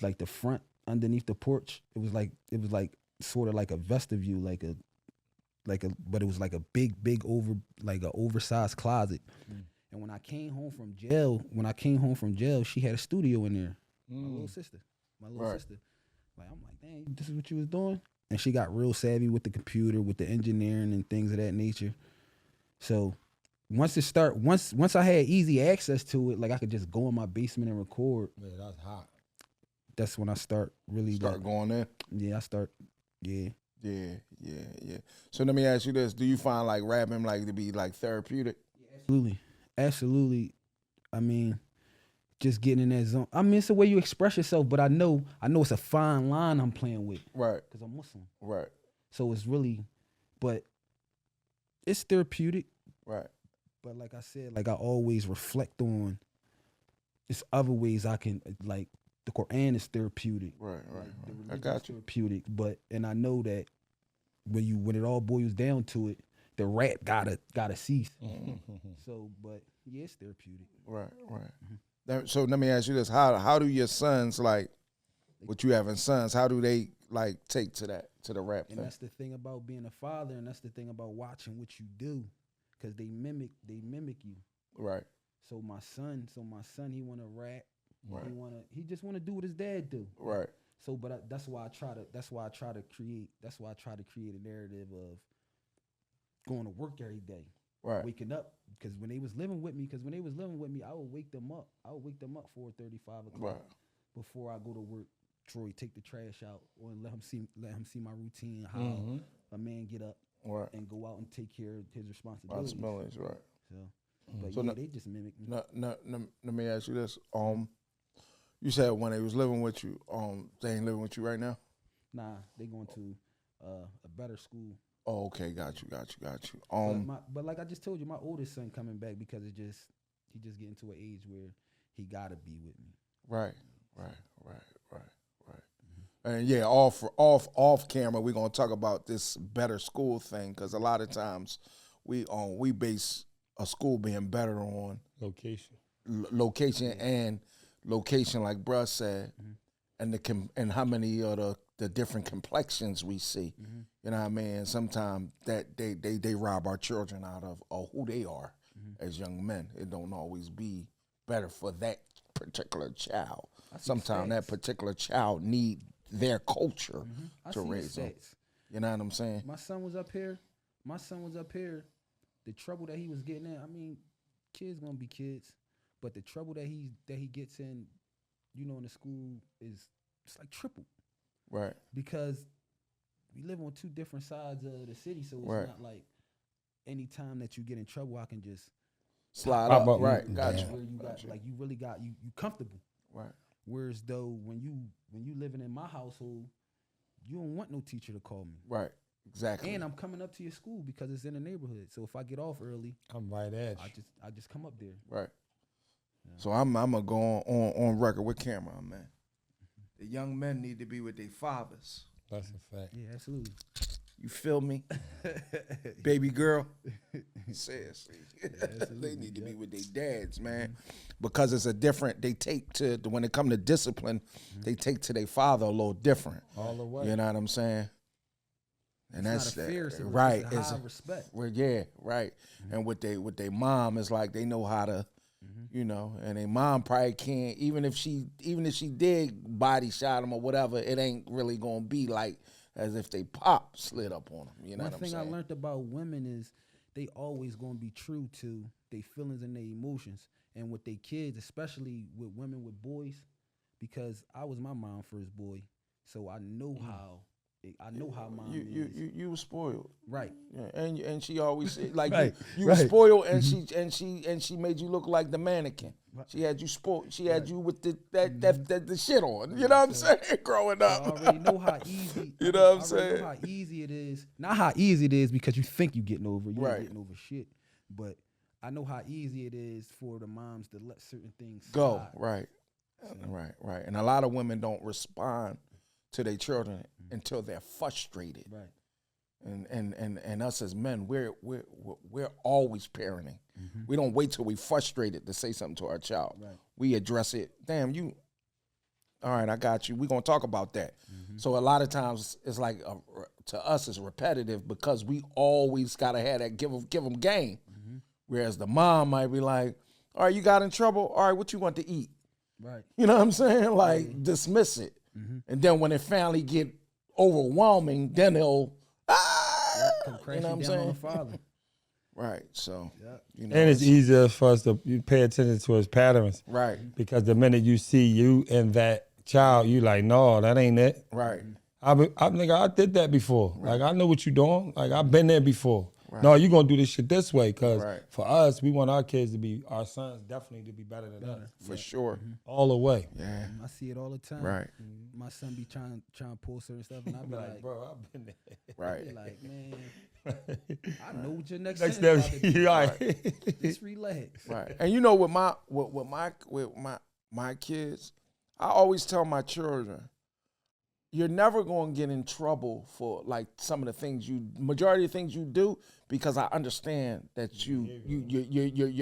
like the front underneath the porch, it was like sort of like a vestibule, but it was like a big oversized closet. And when I came home from jail, she had a studio in there. My little sister. Like, I'm like, dang, this is what you was doing? And she got real savvy with the computer, with the engineering and things of that nature. So once I had easy access to it, like I could just go in my basement and record. Yeah, that's hot. That's when I start really going in. Yeah, Yeah. Yeah. So let me ask you this: do you find like rapping like to be like therapeutic? Absolutely. I mean, just getting in that zone. I mean, it's the way you express yourself, but I know it's a fine line I'm playing with. Right. Because I'm Muslim. Right. So it's really, but it's therapeutic. Right. But like I said, like I always reflect on, it's other ways I can, like the Quran is therapeutic. Right. Like, I got you. Therapeutic, and I know that when it all boils down to it, the rap gotta cease. So, but yeah, it's therapeutic. Right. So let me ask you this: how do your sons, like, what you having sons? How do they like take to the rap thing? And that's the thing about being a father, and that's the thing about watching what you do, because they mimic you. Right. So my son, he wanna rap. Right. He just wanna do what his dad do. Right. So, but that's why I try to create a narrative of going to work every day. Right. Waking up, because when they was living with me, I would wake them up. 4:30, 5 o'clock. Right. Before I go to work. Troy, take the trash out, or let him see my routine, how a man get up and go out and take care of his responsibilities. Right. So, but so they just mimic me. Let me ask you this: you said when they was living with you, they ain't living with you right now? Nah, they going to a better school. Oh, okay, got you. But like I just told you, my oldest son coming back because he just getting to an age where he gotta be with me. Right. And yeah, off camera, we're gonna talk about this better school thing, because a lot of times we base a school being better on location and location, like bruh said, and how many of the different complexions we see. You know what I mean? Sometimes that they rob our children out of who they are as young men. It don't always be better for that particular child. Sometimes that particular child need their culture to raise them. You know what I'm saying? My son was up here. The trouble that he was getting in, I mean, kids gonna be kids, but the trouble that he gets in, in the school it's like triple. Right. Because we live on two different sides of the city, so it's not like any time that you get in trouble, I can just slide up. Right. Gotcha. Where you like you really got you comfortable. Right. Whereas though when you living in my household, you don't want no teacher to call me. Right. Exactly. And I'm coming up to your school because it's in the neighborhood. So if I get off early, I'm right at you. I just come up there. Right. Yeah. So I'm gonna go on record with Cameron, man. The young men need to be with their fathers. That's a fact. Yeah, absolutely. You feel me? Baby girl. Seriously. They need to be with their dads, man. Because it's a different, they take to, when it come to discipline, they take to their father a little different. All the way. You know what I'm saying? And it's that's not a fear, right. It's a high respect. Well, yeah, right. And with their mom, it's like they know how to, and their mom probably can't, even if she did body shot him or whatever, it ain't really gonna be like as if they slid up on them. You know what I'm saying? One thing I learned about women is they always gonna be true to their feelings and their emotions. And with their kids, especially with women with boys, because I was my mom's first boy, so I know how I know how mom you were spoiled. Right. Yeah, and she always said, like Right, you were right. spoiled, and she made you look like the mannequin. She had you spoiled. She had you with the shit on. You know what I'm saying? Growing I up. already know how easy. You know what I'm I already saying? know how easy it is. Not how easy it is because you think you getting over. You Right. ain't getting over shit. But I know how easy it is for the moms to let certain things Go slide. right. And a lot of women don't respond to their children until they're frustrated. Right. And us as men, we're always parenting. We don't wait till we frustrated to say something to our child. Right. We address it. Damn, you. All right, I got you. We're gonna talk about that. So a lot of times it's like to us it's repetitive because we always gotta have that give them game. Whereas the mom might be like, all right, you got in trouble. All right, what you want to eat? Right. You know what I'm saying? Like dismiss it. And then when it finally get overwhelming, then they'll Come you crashing know what I'm down saying? on the father. Right. So you know, And it's easier for us to pay attention to his patterns. right, Because the minute you see you and that child, you like, no, that ain't it. right, I did that before. Like, I know what you doing. Like, I've been there before. No, you going to do this shit this way. Because for us, we want our kids to be, our sons definitely to be better than us. for sure. All the way. Yeah. I see it all the time. Right. My son be trying to pull certain stuff, and I be like, bro, I've been there. Right. be like, man, I know what your next Next sentence step, about to be. you right. Just relax. Right. And you know, with my kids, I always tell my children, you're never going to get in trouble for like some of the things majority of the things you do, because I understand that you're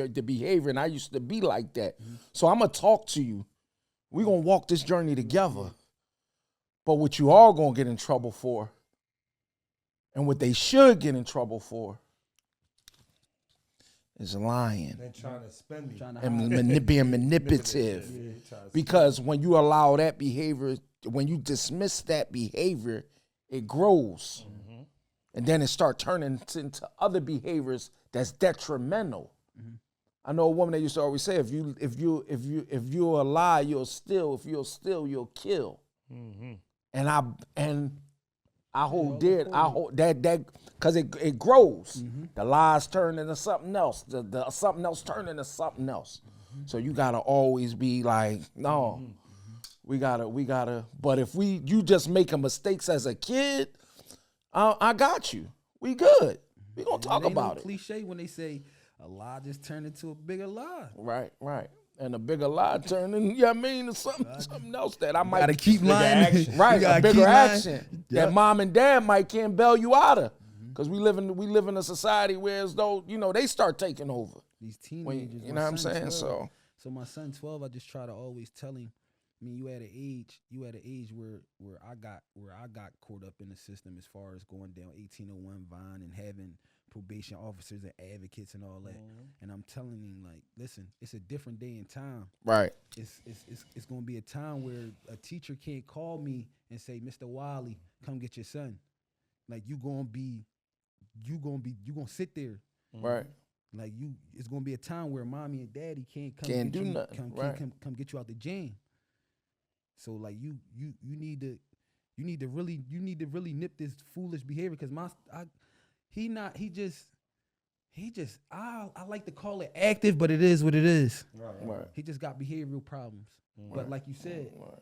the behavior, and I used to be like that. So I'm gonna talk to you. We're gonna walk this journey together. But what you are gonna get in trouble for, and what they should get in trouble for, is lying And trying to spend me. and being manipulative. Because when you allow that behavior, when you dismiss that behavior, it grows. And then it starts turning into other behaviors that's detrimental. I know a woman that used to always say, if you're a lie, you'll steal. If you'll steal, you'll kill. And I hold that because it grows. The lies turn into something else. The something else turn into something else. So you gotta always be like, no, we gotta. But if you just making mistakes as a kid, I got you. We good. We gonna talk about it. Cliche when they say a lie just turned into a bigger lie. Right. And a bigger lie turning, you know what I mean, to something else that I might Gotta keep lying. Right, You a gotta bigger keep lying. action that mom and dad can't bail you out of, because we live in a society where as though they start taking over. These teenagers, You know what I'm saying? 12. So my son 12, I just try to always tell him. I mean, you at an age where I got caught up in the system as far as going down 1801 Vine and having probation officers and advocates and all that. And I'm telling him, like, listen, it's a different day and time. Right. It's gonna be a time where a teacher can't call me and say, Mr. Wiley, come get your son. Like you gonna sit there. Right. Like it's gonna be a time where mommy and daddy can't do nothing. Come get you out the jam. So like you need to really nip this foolish behavior, because I like to call it active, but it is what it is. Right. He just got behavioral problems. But like you said, Right.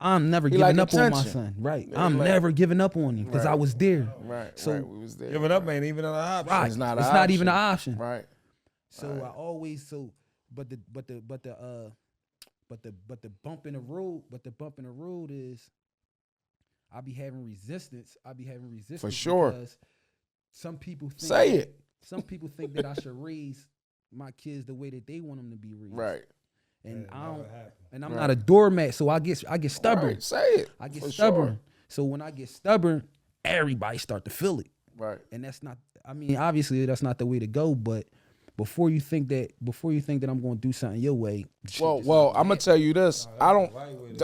I'm never giving up on my son. Right. I'm never giving up on him because I was there. Right. So we was there. Giving up ain't even an option. right. It's not even an option. Right. So Right. I always but the bump in the road is I be having resistance. For sure. Because some people think Say it. Some people think that I should raise my kids the way that they want them to be raised. Right. And That I don't. never happened. And I'm not a doormat, so I get stubborn. Right. Say it. I get For stubborn. sure. So when I get stubborn, everybody start to feel it. Right. And that's not. I mean, obviously that's not the way to go. But before you think that I'm going to do something your way. Well, I'm gonna tell you this. I don't.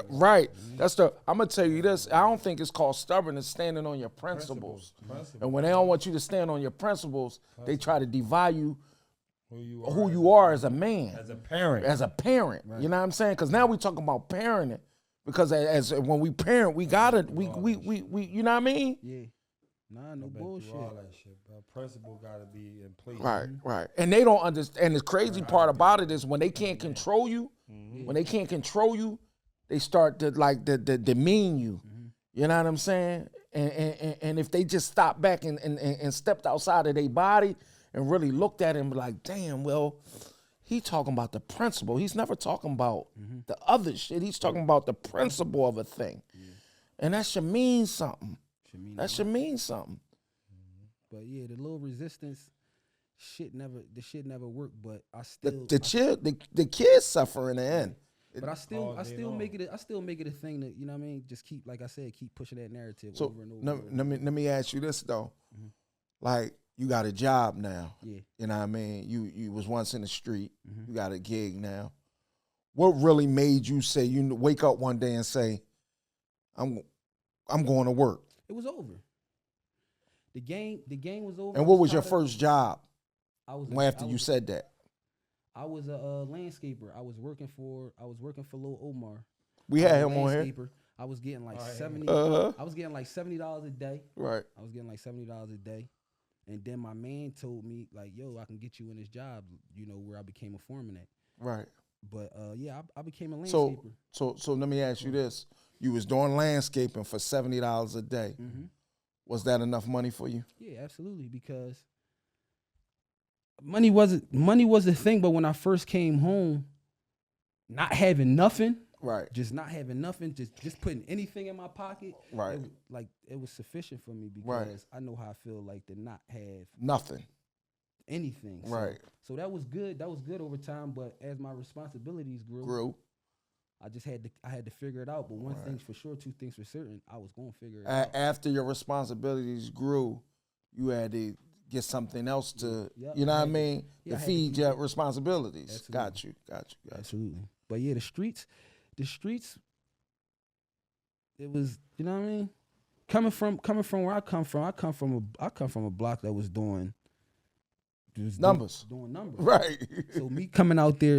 Right. I'm gonna tell you this. I don't think it's called stubborn. It's standing on your principles. And when they don't want you to stand on your principles, they try to devalue who you are as a man, As a parent. You know what I'm saying? Because now we talking about parenting. Because as when we parent, we gotta we you know what I mean? Yeah. Nah, no I've been bullshit. through all that shit, but principle got to be in place. Right, right. And they don't understand. And the crazy part about it is when they can't control you, when they can't control you, they start to like to demean you. You know what I'm saying? And if they just stopped back and stepped outside of their body and really looked at him like, damn, well, he talking about the principle. He's never talking about the other shit. He's talking about the principle of a thing. And that should mean something. That should mean something. But yeah, the little resistance shit never worked. But I still The kids suffer in the end. But I still make it a thing that, you know what I mean, just keep, like I said, keep pushing that narrative over and over. Let me ask you this though. Like, you got a job now. Yeah. You know what I mean? You was once in the street. You got a gig now. What really made you say, you wake up one day and say, I'm going to work? It was over. The game was over. And what was your first job after you was said that? I was a landscaper. I was working for Lil Omar. We had him on here. I was getting like $70. I was getting like $70 a day. Right. I was getting like $70 a day. And then my man told me, like, yo, I can get you in this job, you know, where I became a foreman at. Right. But yeah, I became a landscaper. So let me ask you this. You was doing landscaping for $70 a day. Was that enough money for you? Yeah, absolutely. Because money was the thing, but when I first came home, not having nothing, right, just not having nothing, just putting anything in my pocket, right, it was sufficient for me because right. I know how I feel like to not have nothing, anything. Right. So that was good. That was good over time. But as my responsibilities grew. I just had to figure it out. But one thing's for sure, two things for certain. I was going to figure it out. After your responsibilities grew, you had to get something else to, you know what I mean, to feed your responsibilities. Absolutely. Got you. Absolutely. But yeah, the streets, it was, you know what I mean? Coming from where I come from a block that was doing numbers. Doing numbers. Right. So me coming out there,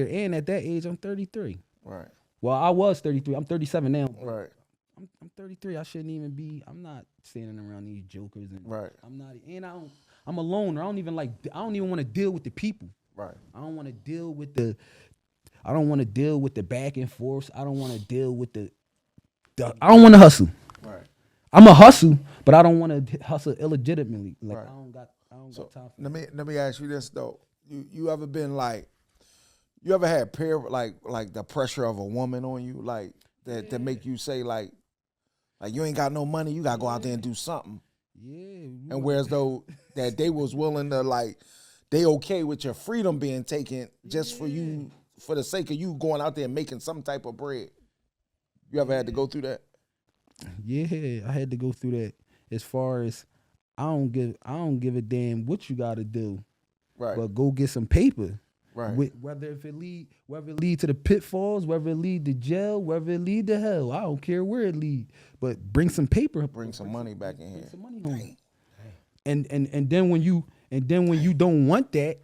and at that age, I'm 33. Right. Well, I was 33. I'm 37 now. Right. I'm 33. I shouldn't even be. I'm not standing around these jokers. And right. I'm not. And I'm a loner. I don't even want to deal with the people. Right. I don't want to deal with the. I don't want to deal with the back and forth. I don't want to deal with the. I don't want to hustle. Right. I'm a hustle, but I don't want to hustle illegitimately. Like right. I don't got time for let me ask you this though. You ever been like, you ever had like the pressure of a woman on you, like that to make you say like you ain't got no money, you gotta go out there and do something. Yeah. And whereas though that they was willing to like, they okay with your freedom being taken just for you, for the sake of you going out there and making some type of bread. You ever had to go through that? Yeah, I had to go through that. As far as I don't give a damn what you gotta do. Right. But go get some paper. Right. Whether it lead to the pitfalls, whether it lead to jail, whether it lead to hell. I don't care where it lead. But bring some paper. Bring some money back in here. Bring some money home. And then when you don't want that,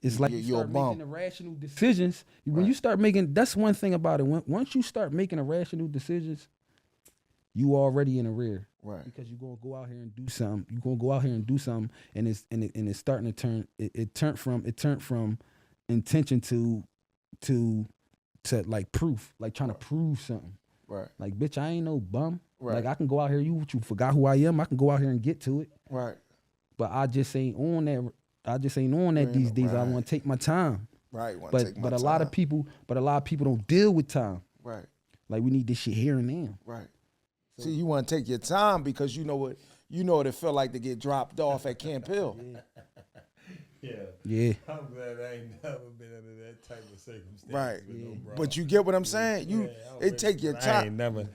it's like you start making irrational decisions. When you start making, that's one thing about it. Once you start making irrational decisions, you already in the rear. Right. Because you're gonna go out here and do something. You're gonna go out here and do something, and it's starting to turn. It turned from intention to like proof, like trying to prove something. Right. Like, bitch, I ain't no bum. Right. Like I can go out here. You forgot who I am. I can go out here and get to it. Right. But I just ain't on that these days. I want to take my time. Right. But a lot of people don't deal with time. Right. Like we need this shit here and now. Right. So, see, you want to take your time because you know what it felt like to get dropped off at Camp Hill. Yeah. I'm glad I ain't never been under that type of circumstance. Right. No but you get what I'm saying? It take your time. I ain't never.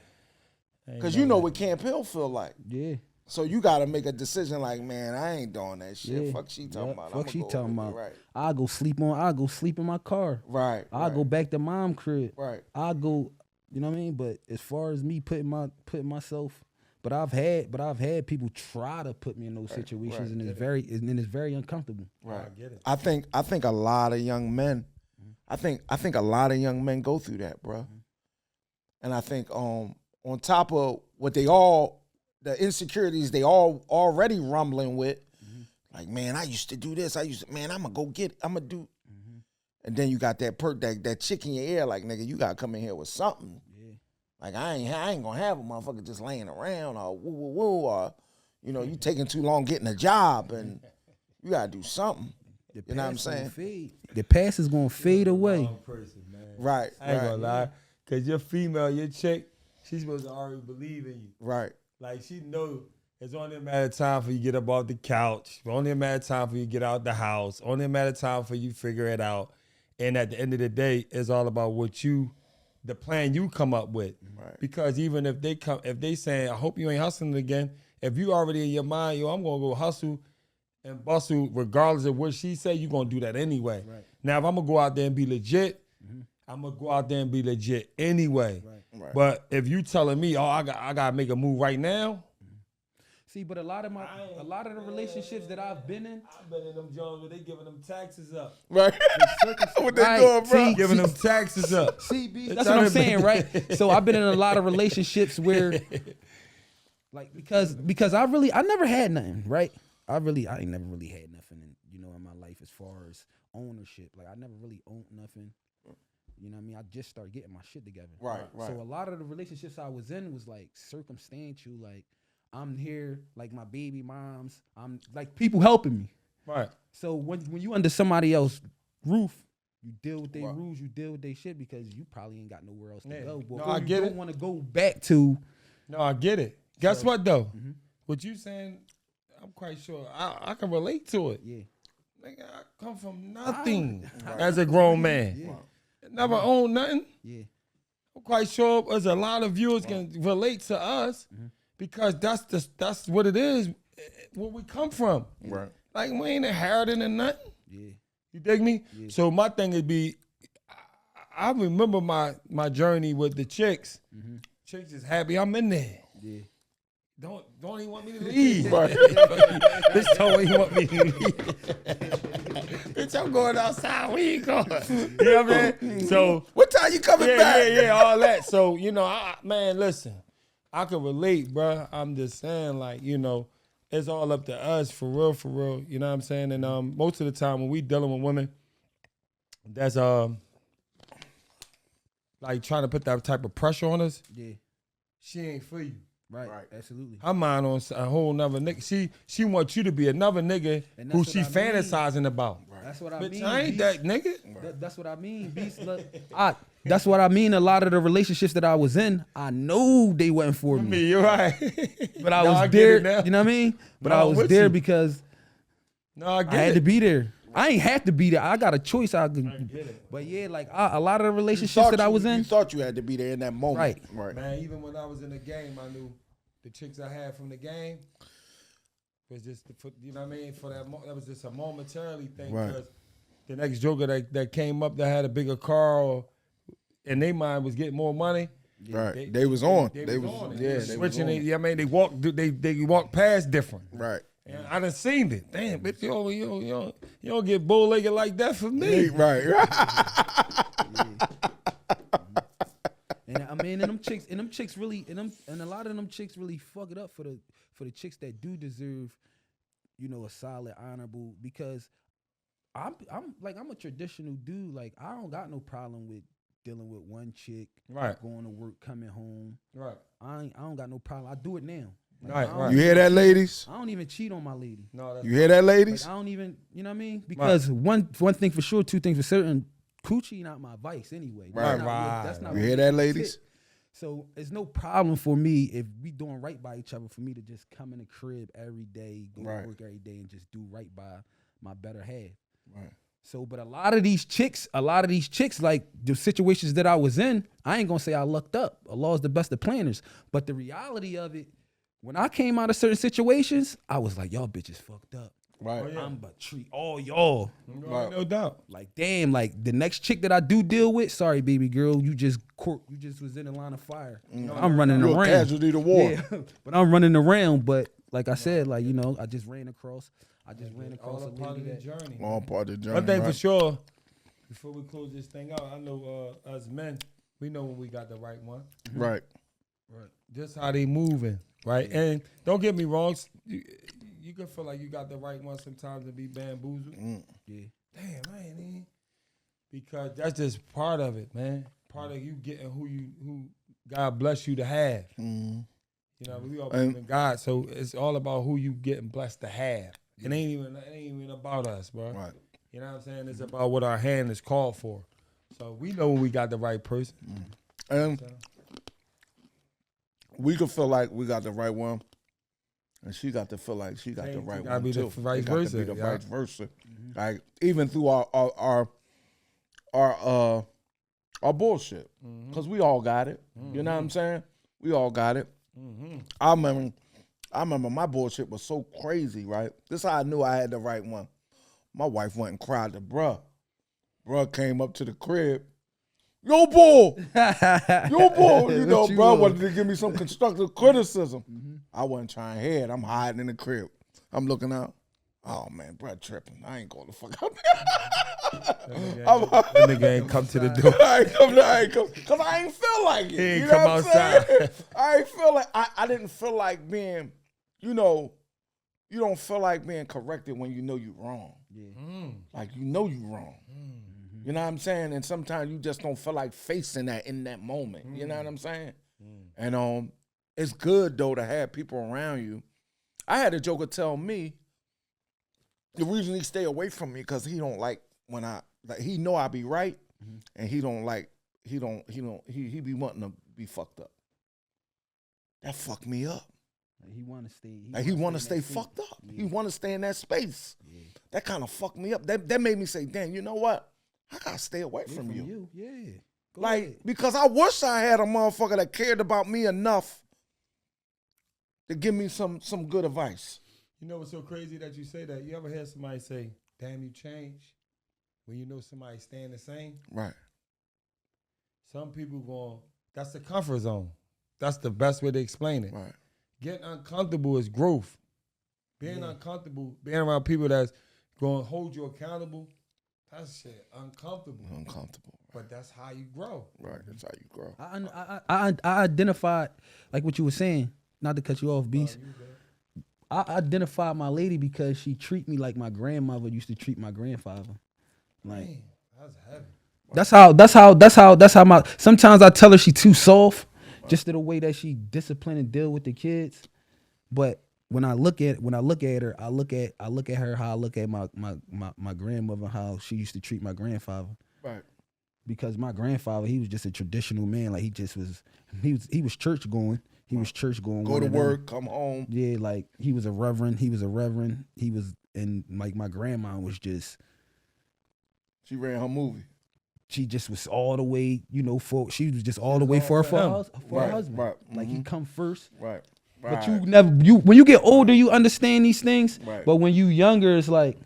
Because you know what Camp Hill feel like. Yeah. So you got to make a decision like, man, I ain't doing that shit. Fuck she talking about. Fuck she talking about. Right. I'll go sleep in my car. Right. I'll go back to mom crib. Right. I'll go, you know what I mean? But as far as me putting myself, but I've had people try to put me in those situations, and it's very uncomfortable. Right. I get it. I think a lot of young men, I think a lot of young men go through that, bro. And I think on top of what the insecurities they all already rumbling with, like, man, I used to do this. Man, I'm gonna do. And then you got that chick in your ear, like, nigga, you gotta come in here with something. Yeah. Like, I ain't gonna have a motherfucker just laying around or woo woo woo, or you taking too long getting a job, and you gotta do something. You know what I'm saying? The past is gonna fade away. Person, man. Right. I ain't gonna lie, cause your female, your chick, she's supposed to already believe in you. Right. Like, she knows it's only a matter of time for you to get up off the couch. Only a matter of time for you to get out the house. Only a matter of time for you to figure it out. And at the end of the day, it's all about the plan you come up with. Right. Because even if they saying, I hope you ain't hustling again, if you already in your mind, I'm gonna go hustle and bustle regardless of what she say, you gonna do that anyway. Right. Now, if I'm gonna go out there and be legit, I'm gonna go out there and be legit anyway. Right. But if you telling me, I gotta make a move right now. See, but a lot of the relationships that I've been in them Jones where they giving them taxes up. Right. What they doing, bro? Giving them taxes up. See, that's what I'm saying, right? So I've been in a lot of relationships where, like, because I never had nothing, right? I ain't never really had nothing in my life as far as ownership. Like, I never really owned nothing. You know what I mean? I just started getting my shit together. Right. So a lot of the relationships I was in was like circumstantial. Like, I'm here, like my baby moms. I'm like people helping me. Right. So when you under somebody else's roof, you deal with their rules, you deal with their shit because you probably ain't got nowhere else to go. But I get it. You don't want to go back to. No, I get it. Guess what though? What you saying? I'm quite sure I can relate to it. Yeah. Nigga, I come from nothing as a grown man. Yeah. Never owned nothing. Yeah. I'm quite sure there's a lot of viewers can relate to us because that's what it is, where we come from. Right. Like, we ain't inheriting or nothing. Yeah. You dig me? Yeah. So my thing would be, I remember my journey with the chicks. Chicks is happy I'm in there. Yeah. Don't even want me to leave. Bitch don't even want me to leave. Bitch, I'm going outside. Where you going? You know what I mean? So what time you coming back? Yeah, all that. So, man, listen, I can relate, bro. I'm just saying, like, it's all up to us for real. You know what I'm saying? And most of the time when we dealing with women, that's like trying to put that type of pressure on us. Yeah. She ain't for you. Right, absolutely. Her mind on a whole nother nigga. She wants you to be another nigga who she fantasizing about. Right. That's what I mean. I ain't that nigga. That's what I mean. Beast, that's what I mean. A lot of the relationships that I was in, I know they wasn't for me. You're right. But I was there. You know what I mean? But I was there because I had to be there. I ain't have to be there. I got a choice. I get it. But yeah, like a lot of the relationships that I was in. You thought you had to be there in that moment. Right. Man, even when I was in the game, I knew the chicks I had from the game was just, you know what I mean? For that was just a momentarily thing. Right. Because the next joker that came up that had a bigger car and their mind was getting more money. Right. They was on. They was on. Yeah, they switching. I mean, they walked past different. Right. And I done seen it. Damn, bitch, you don't get bull-legged like that for me. Right. And I mean, and them chicks really, and a lot of them chicks really fuck it up for the chicks that do deserve, a solid, honorable. Because I'm a traditional dude. Like, I don't got no problem with dealing with one chick, going to work, coming home. Right. I don't got no problem. I do it now. Like, right. You hear that, ladies? I don't even cheat on my lady. No, you hear that, ladies? Like, I don't even, you know what I mean? Because one thing for sure, two things for certain, coochie not my vice anyway. Right. That's not you hear that, ladies? So it's no problem for me if we doing right by each other for me to just come in the crib every day, go to work every day, and just do right by my better half. Right. So, but a lot of these chicks, like the situations that I was in, I ain't gonna say I lucked up. Allah is the best of planners. But the reality of it, when I came out of certain situations, I was like, y'all bitches fucked up. Right. Oh, yeah. I'm about to treat all y'all. Right. No doubt. Like, damn, like the next chick that I do deal with, sorry, baby girl, you just was in the line of fire. I'm running around. You're a casualty to war. Yeah, but I'm running around. But like I said, like, I just ran across. All a part of the journey. All part of the journey. One thing for sure, before we close this thing out, I know us men, we know when we got the right one. Right. Right. Just how they moving, right? Yeah. And don't get me wrong, you can feel like you got the right one sometimes and be bamboozled. Yeah. Damn, I ain't even. Because that's just part of it, man. Part of you getting who God bless you to have. You know, we all believe in God, so it's all about who you getting blessed to have. It ain't even about us, bro. Right. You know what I'm saying? It's about what our hand is called for. So we know when we got the right person. And we could feel like we got the right one, and she got to feel like she got the right one too. Vice versa. It got to be the vice versa. Like even through our bullshit, because we all got it. You know what I'm saying? We all got it. I remember my bullshit was so crazy, right? This is how I knew I had the right one. My wife went and cried to bruh. Bruh came up to the crib. Yo, boy. You know, bruh wanted to give me some constructive criticism. I wasn't trying to hear it. I'm hiding in the crib. I'm looking out. Oh, man, bruh tripping. I ain't going to fuck up. That nigga ain't come to the door. I ain't come. Because I ain't feel like it. He ain't you know come what I'm outside. saying? I ain't feel like, I didn't feel like being, you know, you don't feel like being corrected when you know you're wrong. Yeah. Like, you know you're wrong. You know what I'm saying? And sometimes you just don't feel like facing that in that moment. You know what I'm saying? And it's good, though, to have people around you. I had a joker tell me the reason he stay away from me because he don't like when he know I be right, and he be wanting to be fucked up. That fucked me up. Like he want to stay. He want to stay fucked up. Yeah. He want to stay in that space. Yeah. That kind of fucked me up. That made me say, damn, you know what? I got to stay away from you. Yeah. Go ahead. Because I wish I had a motherfucker that cared about me enough to give me some good advice. You know what's so crazy that you say that? You ever hear somebody say, damn, you changed? When you know somebody staying the same? Right. Some people that's the comfort zone. That's the best way to explain it. Right. Getting uncomfortable is growth. Being uncomfortable, being around people that's going to hold you accountable, that's shit uncomfortable. Uncomfortable. But that's how you grow. Right, that's how you grow. I identified, like what you were saying, not to cut you off, Beast. I identified my lady because she treat me like my grandmother used to treat my grandfather. Like, man, that's heavy. That's how my. Sometimes I tell her she too soft, just to the way that she discipline and deal with the kids. But when I look at her, I look at her how I look at my grandmother, how she used to treat my grandfather. Right. Because my grandfather, he was just a traditional man. Like he was church going. He was church going. Go to work, come home. Yeah, like he was a reverend. And like my grandma was just. She ran her movie. She just was all the way, she was just all the way for her husband. Right. Like he come first. Right. But when you get older, you understand these things. Right. But when you younger, it's like,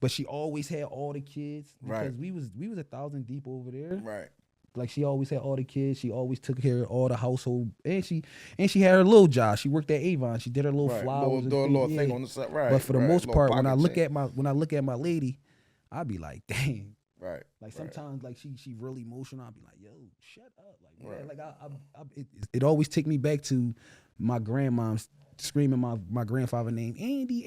but she always had all the kids. Because right. we was 1,000 deep over there. Right. Like she always had all the kids. She always took care of all the household, and she had her little job. She worked at Avon. She did her little flowers, do a little thing on the side. Right. But for the most part, when I look check. at my lady, I be like, dang. Right. Like sometimes, like she really emotional. I'll be like, yo, shut up. Like, right. Like it always take me back to my grandmom screaming my grandfather name, Andy.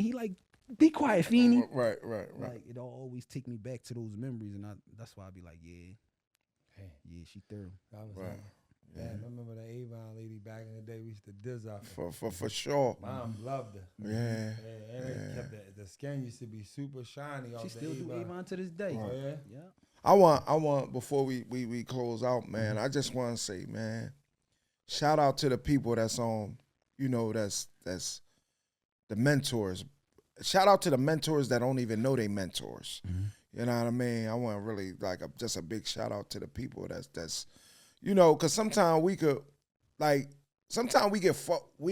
He like, be quiet, Feeny. Right. Like it always take me back to those memories, and that's why I be like, yeah, she thorough. Right. Yeah, I remember the Avon lady back in the day. We used to diz off for sure. Mom loved her. Yeah. And kept the skin used to be super shiny. She still do Avon to this day. Oh yeah. Yeah. I want before we close out, man. I just want to say, man, shout out to the people that's on, that's the mentors. Shout out to the mentors that don't even know they mentors. Mm-hmm. You know what I mean? I want to really just a big shout out to the people that's because sometimes we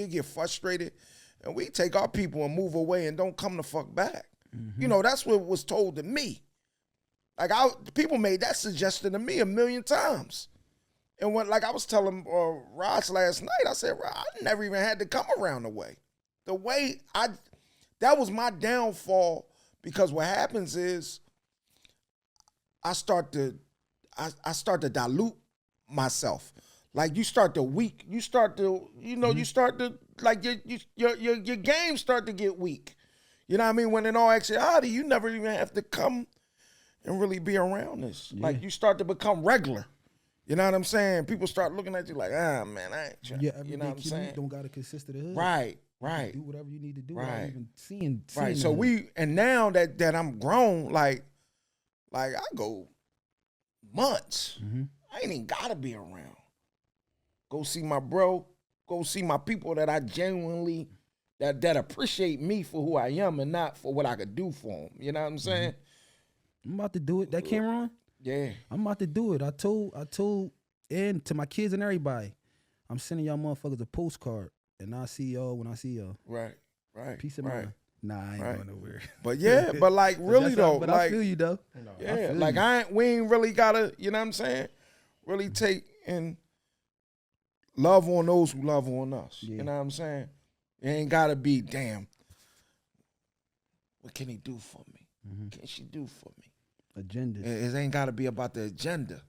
get frustrated and we take our people and move away and don't come the fuck back. Mm-hmm. That's what was told to me. Like people made that suggestion to me a million times. And when I was telling Ross last night, I said, I never even had to come around the way. That was my downfall, because what happens is I start to dilute myself. Like you start to weak. You start to, you start to like your game start to get weak. You know what I mean? When in all actuality, you never even have to come and really be around this. Yeah. Like you start to become regular. You know what I'm saying? People start looking at you like, man, I ain't trying. Yeah, You know what I'm saying? Don't gotta consist of the hood. Right. Do whatever you need to do. Right. Without even seeing Right. the So hood. now that I'm grown, like I go months. I ain't even gotta be around. Go see my bro. Go see my people that I genuinely that appreciate me for who I am and not for what I could do for them. You know what I'm saying? I'm about to do it. That camera on? Yeah. I'm about to do it. I told and to my kids and everybody, I'm sending y'all motherfuckers a postcard, and I'll see y'all when I see y'all. Right. Peace of mind. Nah, I ain't going nowhere. But yeah, but like really though, But like I feel you though. yeah, like we ain't really gotta, you know what I'm saying? Really take and love on those who love on us. Yeah. You know what I'm saying? It ain't gotta be, damn, what can he do for me? What can she do for me? Agenda. It ain't gotta be about the agenda.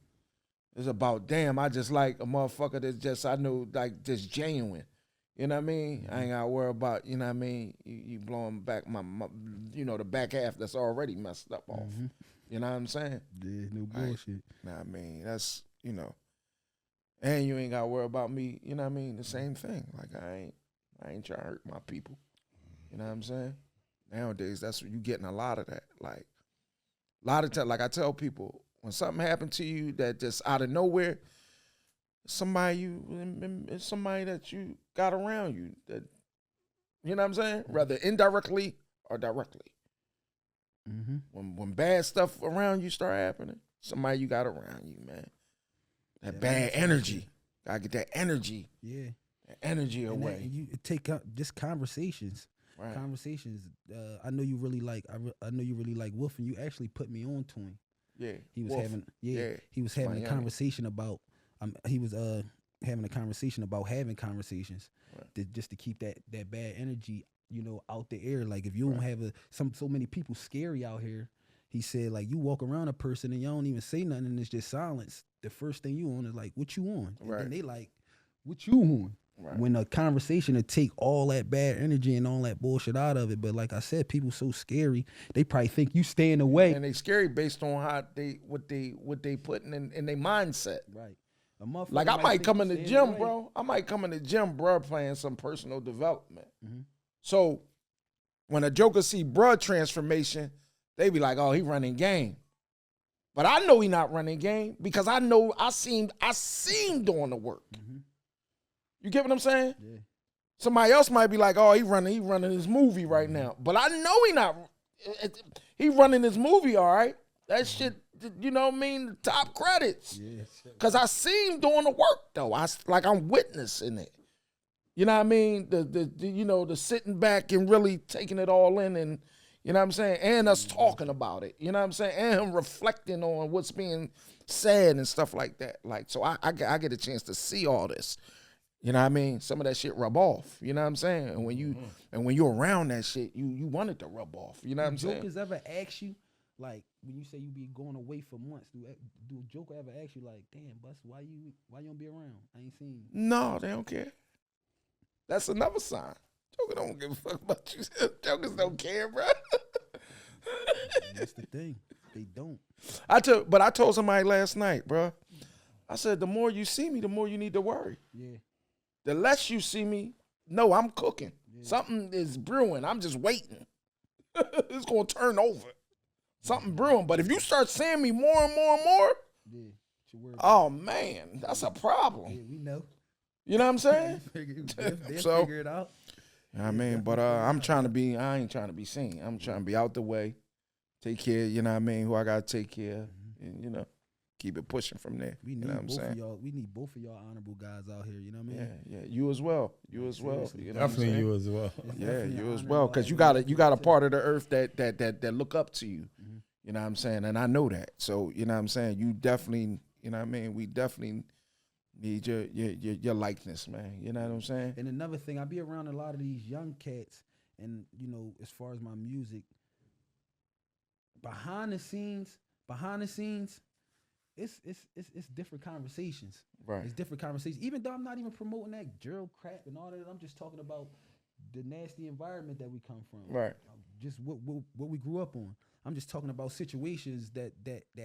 It's about, damn, I just like a motherfucker that's just, I know, like, just genuine. You know what I mean? I ain't gotta worry about, you know what I mean, you blowing back my the back half that's already messed up off. You know what I'm saying? Yeah, no bullshit. Nah, I mean, that's, and you ain't gotta worry about me, you know what I mean? The same thing. Like, I ain't trying to hurt my people. You know what I'm saying? Nowadays, that's what you getting a lot of that. Like, a lot of time, like I tell people, when something happened to you that just out of nowhere, it's somebody that you got around you that, you know what I'm saying? Rather indirectly or directly. When bad stuff around you start happening, somebody you got around you, man. That bad energy. Gotta get that energy. Yeah. That energy away. And you take just conversations. Right. Conversations. I know you really like. I know you really like Wolf, and you actually put me on to him. Yeah. He was Wolf. having. Yeah. He was having a conversation about. He was having a conversation about having conversations, just to keep that bad energy, out the air. Like if you don't have so many people scary out here. He said, like, you walk around a person and y'all don't even say nothing and it's just silence. The first thing you on is like, what you on? And then they like, what you on? Right. When a conversation to take all that bad energy and all that bullshit out of it. But like I said, people so scary, they probably think you staying away. And they scary based on how what they putting in their mindset. Right. Like I might come in the gym, bro. I might come in the gym, bro, playing some personal development. So when a joker see bruh transformation, they be like, oh, he running game. But I know he not running game because I know I seen doing the work. You get what I'm saying? Yeah. Somebody else might be like, oh, he running his movie right now. But I know he running his movie, all right. That shit, you know what I mean? Top credits. Because I see him doing the work, though. I'm witnessing it. You know what I mean? The sitting back and really taking it all in and, you know what I'm saying? And us talking about it. You know what I'm saying? And him reflecting on what's being said and stuff like that. Like, so I get a chance to see all this. You know what I mean? Some of that shit rub off. You know what I'm saying? And when you're around that shit, you want it to rub off. You know what I'm saying? Jokers ever ask you, like, when you say you be going away for months, do a joker ever ask you, like, damn, Bus, why you don't be around? I ain't seen you. No, they don't care. That's another sign. Joker don't give a fuck about you. Jokers don't care, bro. That's the thing. They don't. I told somebody last night, bro. I said, the more you see me, the more you need to worry. Yeah. The less you see me, no, I'm cooking. Yeah. Something is brewing. I'm just waiting. It's going to turn over. Something brewing. But if you start seeing me more and more and more, oh, man, that's a problem. Yeah, we know. You know what I'm saying? They'll figure it out. I mean, but I ain't trying to be seen. I'm trying to be out the way. Take care, you know what I mean, who I got to take care of. And, keep it pushing from there. We need We need both of y'all honorable guys out here, you know what I mean? Yeah. You as well. You know definitely you as well. Yeah, you as well. Because you got a part of the earth that look up to you. You know what I'm saying? And I know that. So, you know what I'm saying? You definitely, you know what I mean? We definitely need your likeness, man. You know what I'm saying? And another thing, I be around a lot of these young cats, and as far as my music, behind the scenes, behind the scenes, it's different conversations. Right. It's different conversations. Even though I'm not even promoting that drill crap and all that, I'm just talking about the nasty environment that we come from. Right. Just what we grew up on. I'm just talking about situations that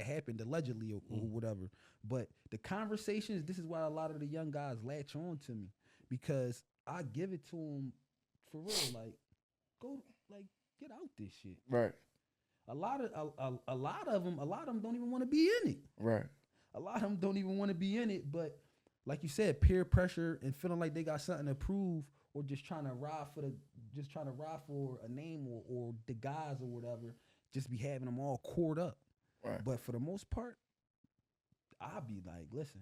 happened allegedly or whatever. But the conversations, this is why a lot of the young guys latch on to me, because I give it to them for real. Like, go, like, get out this shit. Right. A lot of them don't even want to be in it. Right. A lot of them don't even want to be in it, but like you said, peer pressure and feeling like they got something to prove, or just trying to ride for a name or the guys or whatever, just be having them all cored up. Right. But for the most part, I'll be like, listen,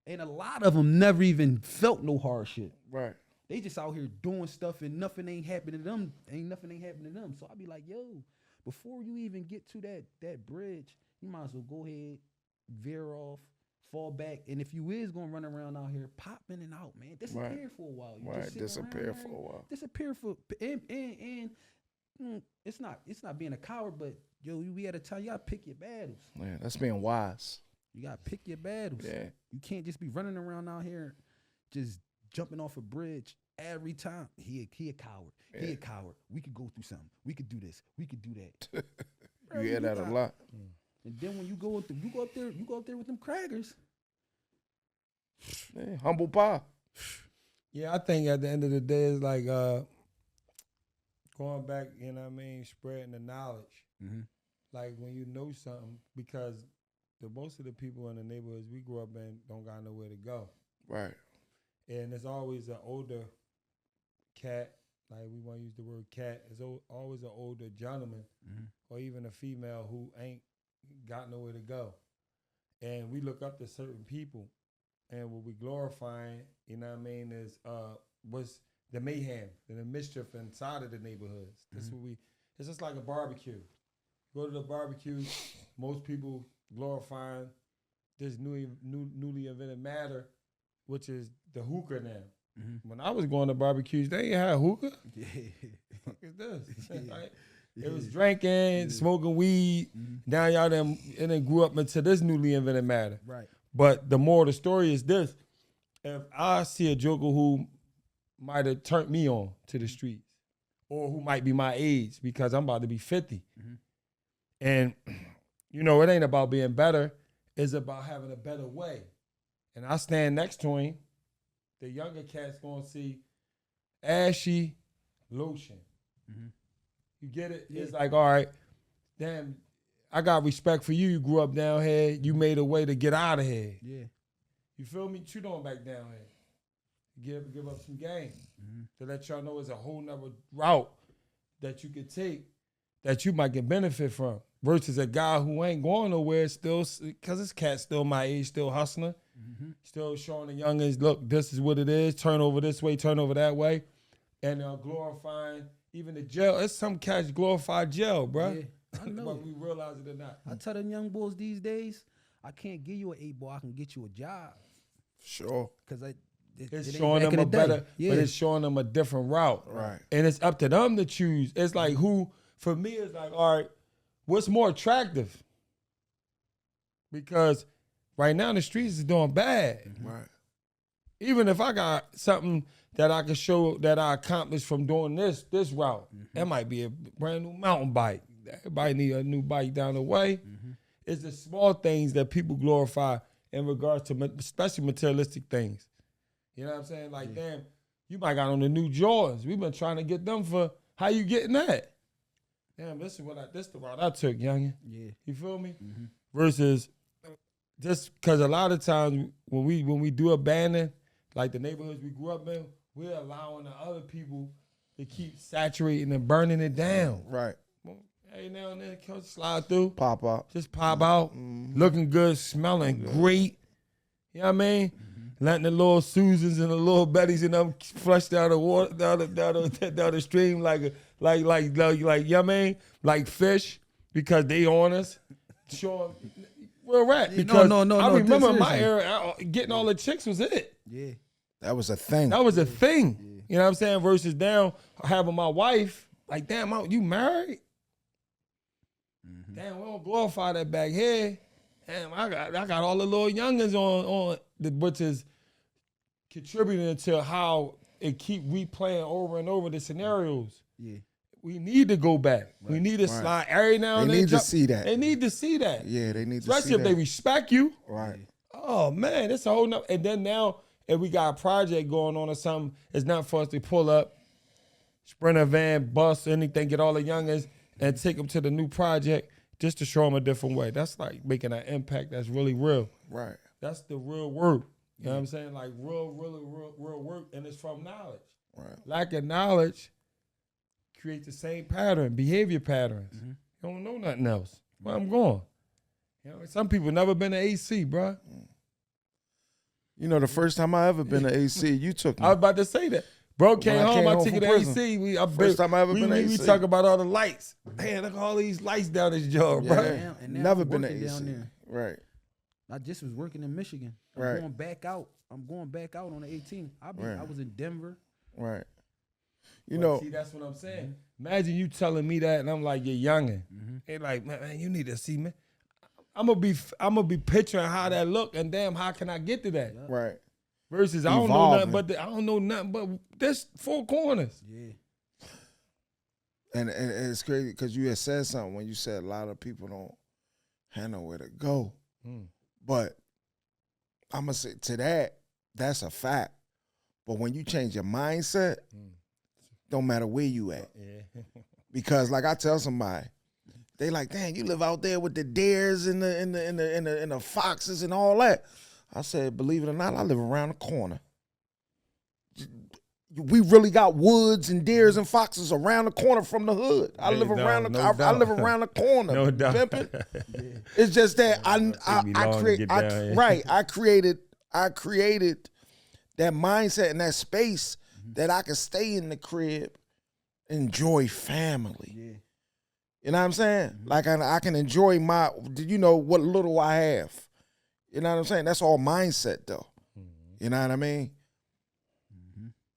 and a lot of them never even felt no hardship. Right. They just out here doing stuff and nothing ain't happening to them. So I'll be like, yo, before you even get to that bridge, you might as well go ahead, veer off, fall back. And if you is gonna run around out here, pop in and out, man. Disappear for a while. You just Disappear for a while. Disappear for and it's not being a coward, but yo, we at a time you gotta pick your battles. Yeah, that's being wise. You gotta pick your battles. Yeah. You can't just be running around out here just jumping off a bridge every time. He a coward. Yeah. He a coward. We could go through something. We could do this. We could do that. You hear that a lot. And then when you go up there with them crackers. Yeah, humble pie. Yeah, I think at the end of the day, it's like going back, you know what I mean, spreading the knowledge. Mm-hmm. Like when you know something, because most of the people in the neighborhoods we grew up in don't got nowhere to go. Right. And there's always an older cat, like we want to use the word cat, there's always an older gentleman or even a female who ain't got nowhere to go. And we look up to certain people, and what we glorifying, you know what I mean, is what's the mayhem and the mischief inside of the neighborhoods. This is what it's just like a barbecue. Go to the barbecue, most people glorifying this newly invented matter, which is the hookah now. Mm-hmm. When I was going to barbecues, they ain't had hookah. Yeah. What is this? Right? Yeah. It was drinking, smoking weed. Now y'all then grew up into this newly invented matter. Right. But the moral of the story is this. If I see a joker who might have turned me on to the streets, or who might be my age because I'm about to be 50, and you know, it ain't about being better, it's about having a better way. And I stand next to him, the younger cat's gonna see ashy lotion. You get it? Yeah. It's like, all right, damn, I got respect for you. You grew up down here. You made a way to get out of here. Yeah. You feel me? What you doing back down here? Give up some game to let y'all know it's a whole nother route that you could take that you might get benefit from versus a guy who ain't going nowhere still, because this cat's still my age, still hustling, still showing the youngins, look, this is what it is, turn over this way, turn over that way, and glorifying even the jail. It's some cats glorify jail, bro. Yeah, I know. But we realize it or not. I tell them young boys these days, I can't give you an 8 ball, I can get you a job. Sure. Because it's showing them a better, but it's showing them a different route. Right. And it's up to them to choose. It's like for me, it's like, all right, what's more attractive? Because right now the streets is doing bad. Right. Even if I got something that I can show that I accomplished from doing this route, that might be a brand new mountain bike. Everybody need a new bike down the way. It's the small things that people glorify in regards to, especially materialistic things. You know what I'm saying? Like, damn, you might got on the new Jordans. We've been trying to get them for, how you getting that? Damn, this is the route I took, youngin. Yeah. You feel me? Versus just because a lot of times when we do abandon, like the neighborhoods we grew up in, we're allowing the other people to keep saturating and burning it down. Right. Hey, now and then, come slide through. Pop out. Just pop out, looking good, smelling great. You know what I mean? Letting the little Susans and the little Bettys and them flush down the water, down the stream like you know what I mean? Like fish, because they on us. Sure, we're right. Because no, I remember my seriously. era, getting all the chicks was it. Yeah. That was a thing. That was a thing. You know what I'm saying? Versus now having my wife, like, damn, you married? damn, we don't glorify that back here. Damn, I got all the little youngins on which is contributing to how it keep replaying over and over the scenarios. Yeah. We need to go back. We need to slide every now and then. They need to see that. They need to see that. Yeah, they need to see Especially if that. they respect you. Right. Oh, man, that's a whole nother. And then now, if we got a project going on or something, it's not for us to pull up, Sprinter van, bus, anything, get all the youngins and take them to the new project just to show them a different way. That's like making an impact that's really real. Right. That's the real work. You know what I'm saying? Like real work, and it's from knowledge. Right. Lack of knowledge creates the same pattern, behavior patterns. You don't know nothing else. Where I'm going. You know, some people never been to AC, bro. You know, the first time I ever been to AC, you took me. I was about to say that. Bro came When I home, came I home took from it to prison. AC. First time I ever been to We AC. talk about all the lights. Man, look at all these lights down this joint, bro. Yeah. And now Never I'm been to working AC. down there. Right. I just was working in Michigan. I'm Right. going back out. I'm going back out on the 18th. Right. I was in Denver. Right. You But know, see, that's what I'm saying. Imagine you telling me that, and I'm like, you're youngin'. They like, man, you need to see me. I'm gonna be picturing how that look, and damn, how can I get to that? right. Versus, I don't know Evolving. nothing but I don't know nothing but this four corners. Yeah. And it's crazy because you had said something when you said a lot of people don't have nowhere to go. But I'm going to say to that, that's a fact. But when you change your mindset, don't matter where you at. Yeah. Because like I tell somebody, they like, dang, you live out there with the deers and the foxes and all that. I said, believe it or not, I live around the corner. We really got woods and deers and foxes around the corner from the hood. I live around I live around the corner. No doubt. Pimpin'. It's just that I created that mindset and that space that I can stay in the crib, enjoy family. Yeah. You know what I'm saying? Like I can enjoy what little I have. You know what I'm saying? That's all mindset though. You know what I mean?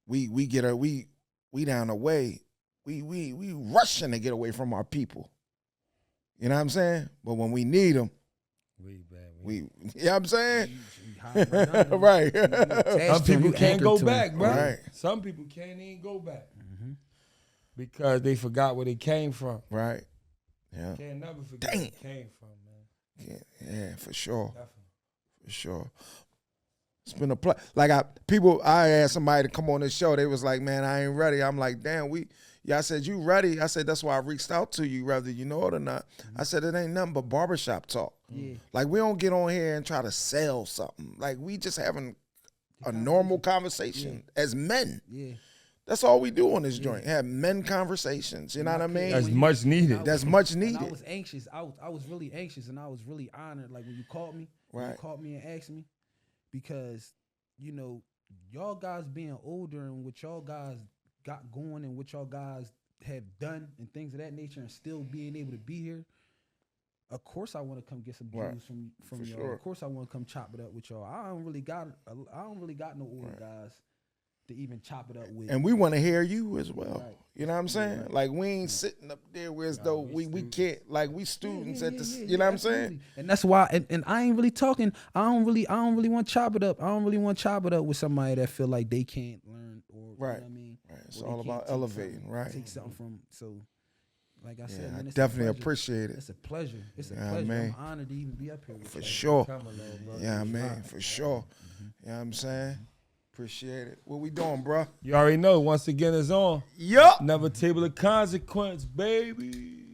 We down the way. We rushing to get away from our people. You know what I'm saying? But when we need them, you know what I'm saying? Right. Some people can't go back, bro. Right. Some people can't even go back because they forgot where they came from. Right. Yeah. Can't never forget where they came from, man. Yeah, for sure. Definitely. For sure. It's been a pleasure. Like I asked somebody to come on this show. They was like, man, I ain't ready. I'm like, damn, I said, you ready? I said, that's why I reached out to you, whether you know it or not. I said, it ain't nothing but barbershop talk. Yeah. Like, we don't get on here and try to sell something. Like, we just having a normal conversation as men. Yeah. That's all we do on this joint. Have men conversations. You know what I mean? That's much needed. That's much And I needed. was anxious. I was really anxious, and I was really honored. Like when you called me, Right. and asked me, because y'all guys being older and what y'all guys got going and what y'all guys have done and things of that nature, and still being able to be here. Of course, I want to come get some views from For y'all. sure. Of course, I want to come chop it up with y'all. I don't really got no older guys to even chop it up with. And we want to hear you as well. Right. You know what I'm saying? Right. Like, we ain't sitting up there where as though we can't, like, we students at the, Yeah, you know what I'm saying? absolutely. And that's why, and I ain't really talking, I don't really want to chop it up. I don't really want to chop it up with somebody that feel like they can't learn or, Right. you know what I mean? Right. It's Or they all can't about take elevating, something- right? Take something from, so, like I said, Yeah, man, I it's definitely a pleasure. appreciate it. It's a pleasure. It's a Yeah, pleasure. man. I'm honored to even be up here with For y'all. sure. Come along, bro. Yeah, man, for sure. You know what I'm saying? Appreciate it. What we doing, bro? You already know. Once again, it's on. Yup. Another table of consequence, baby.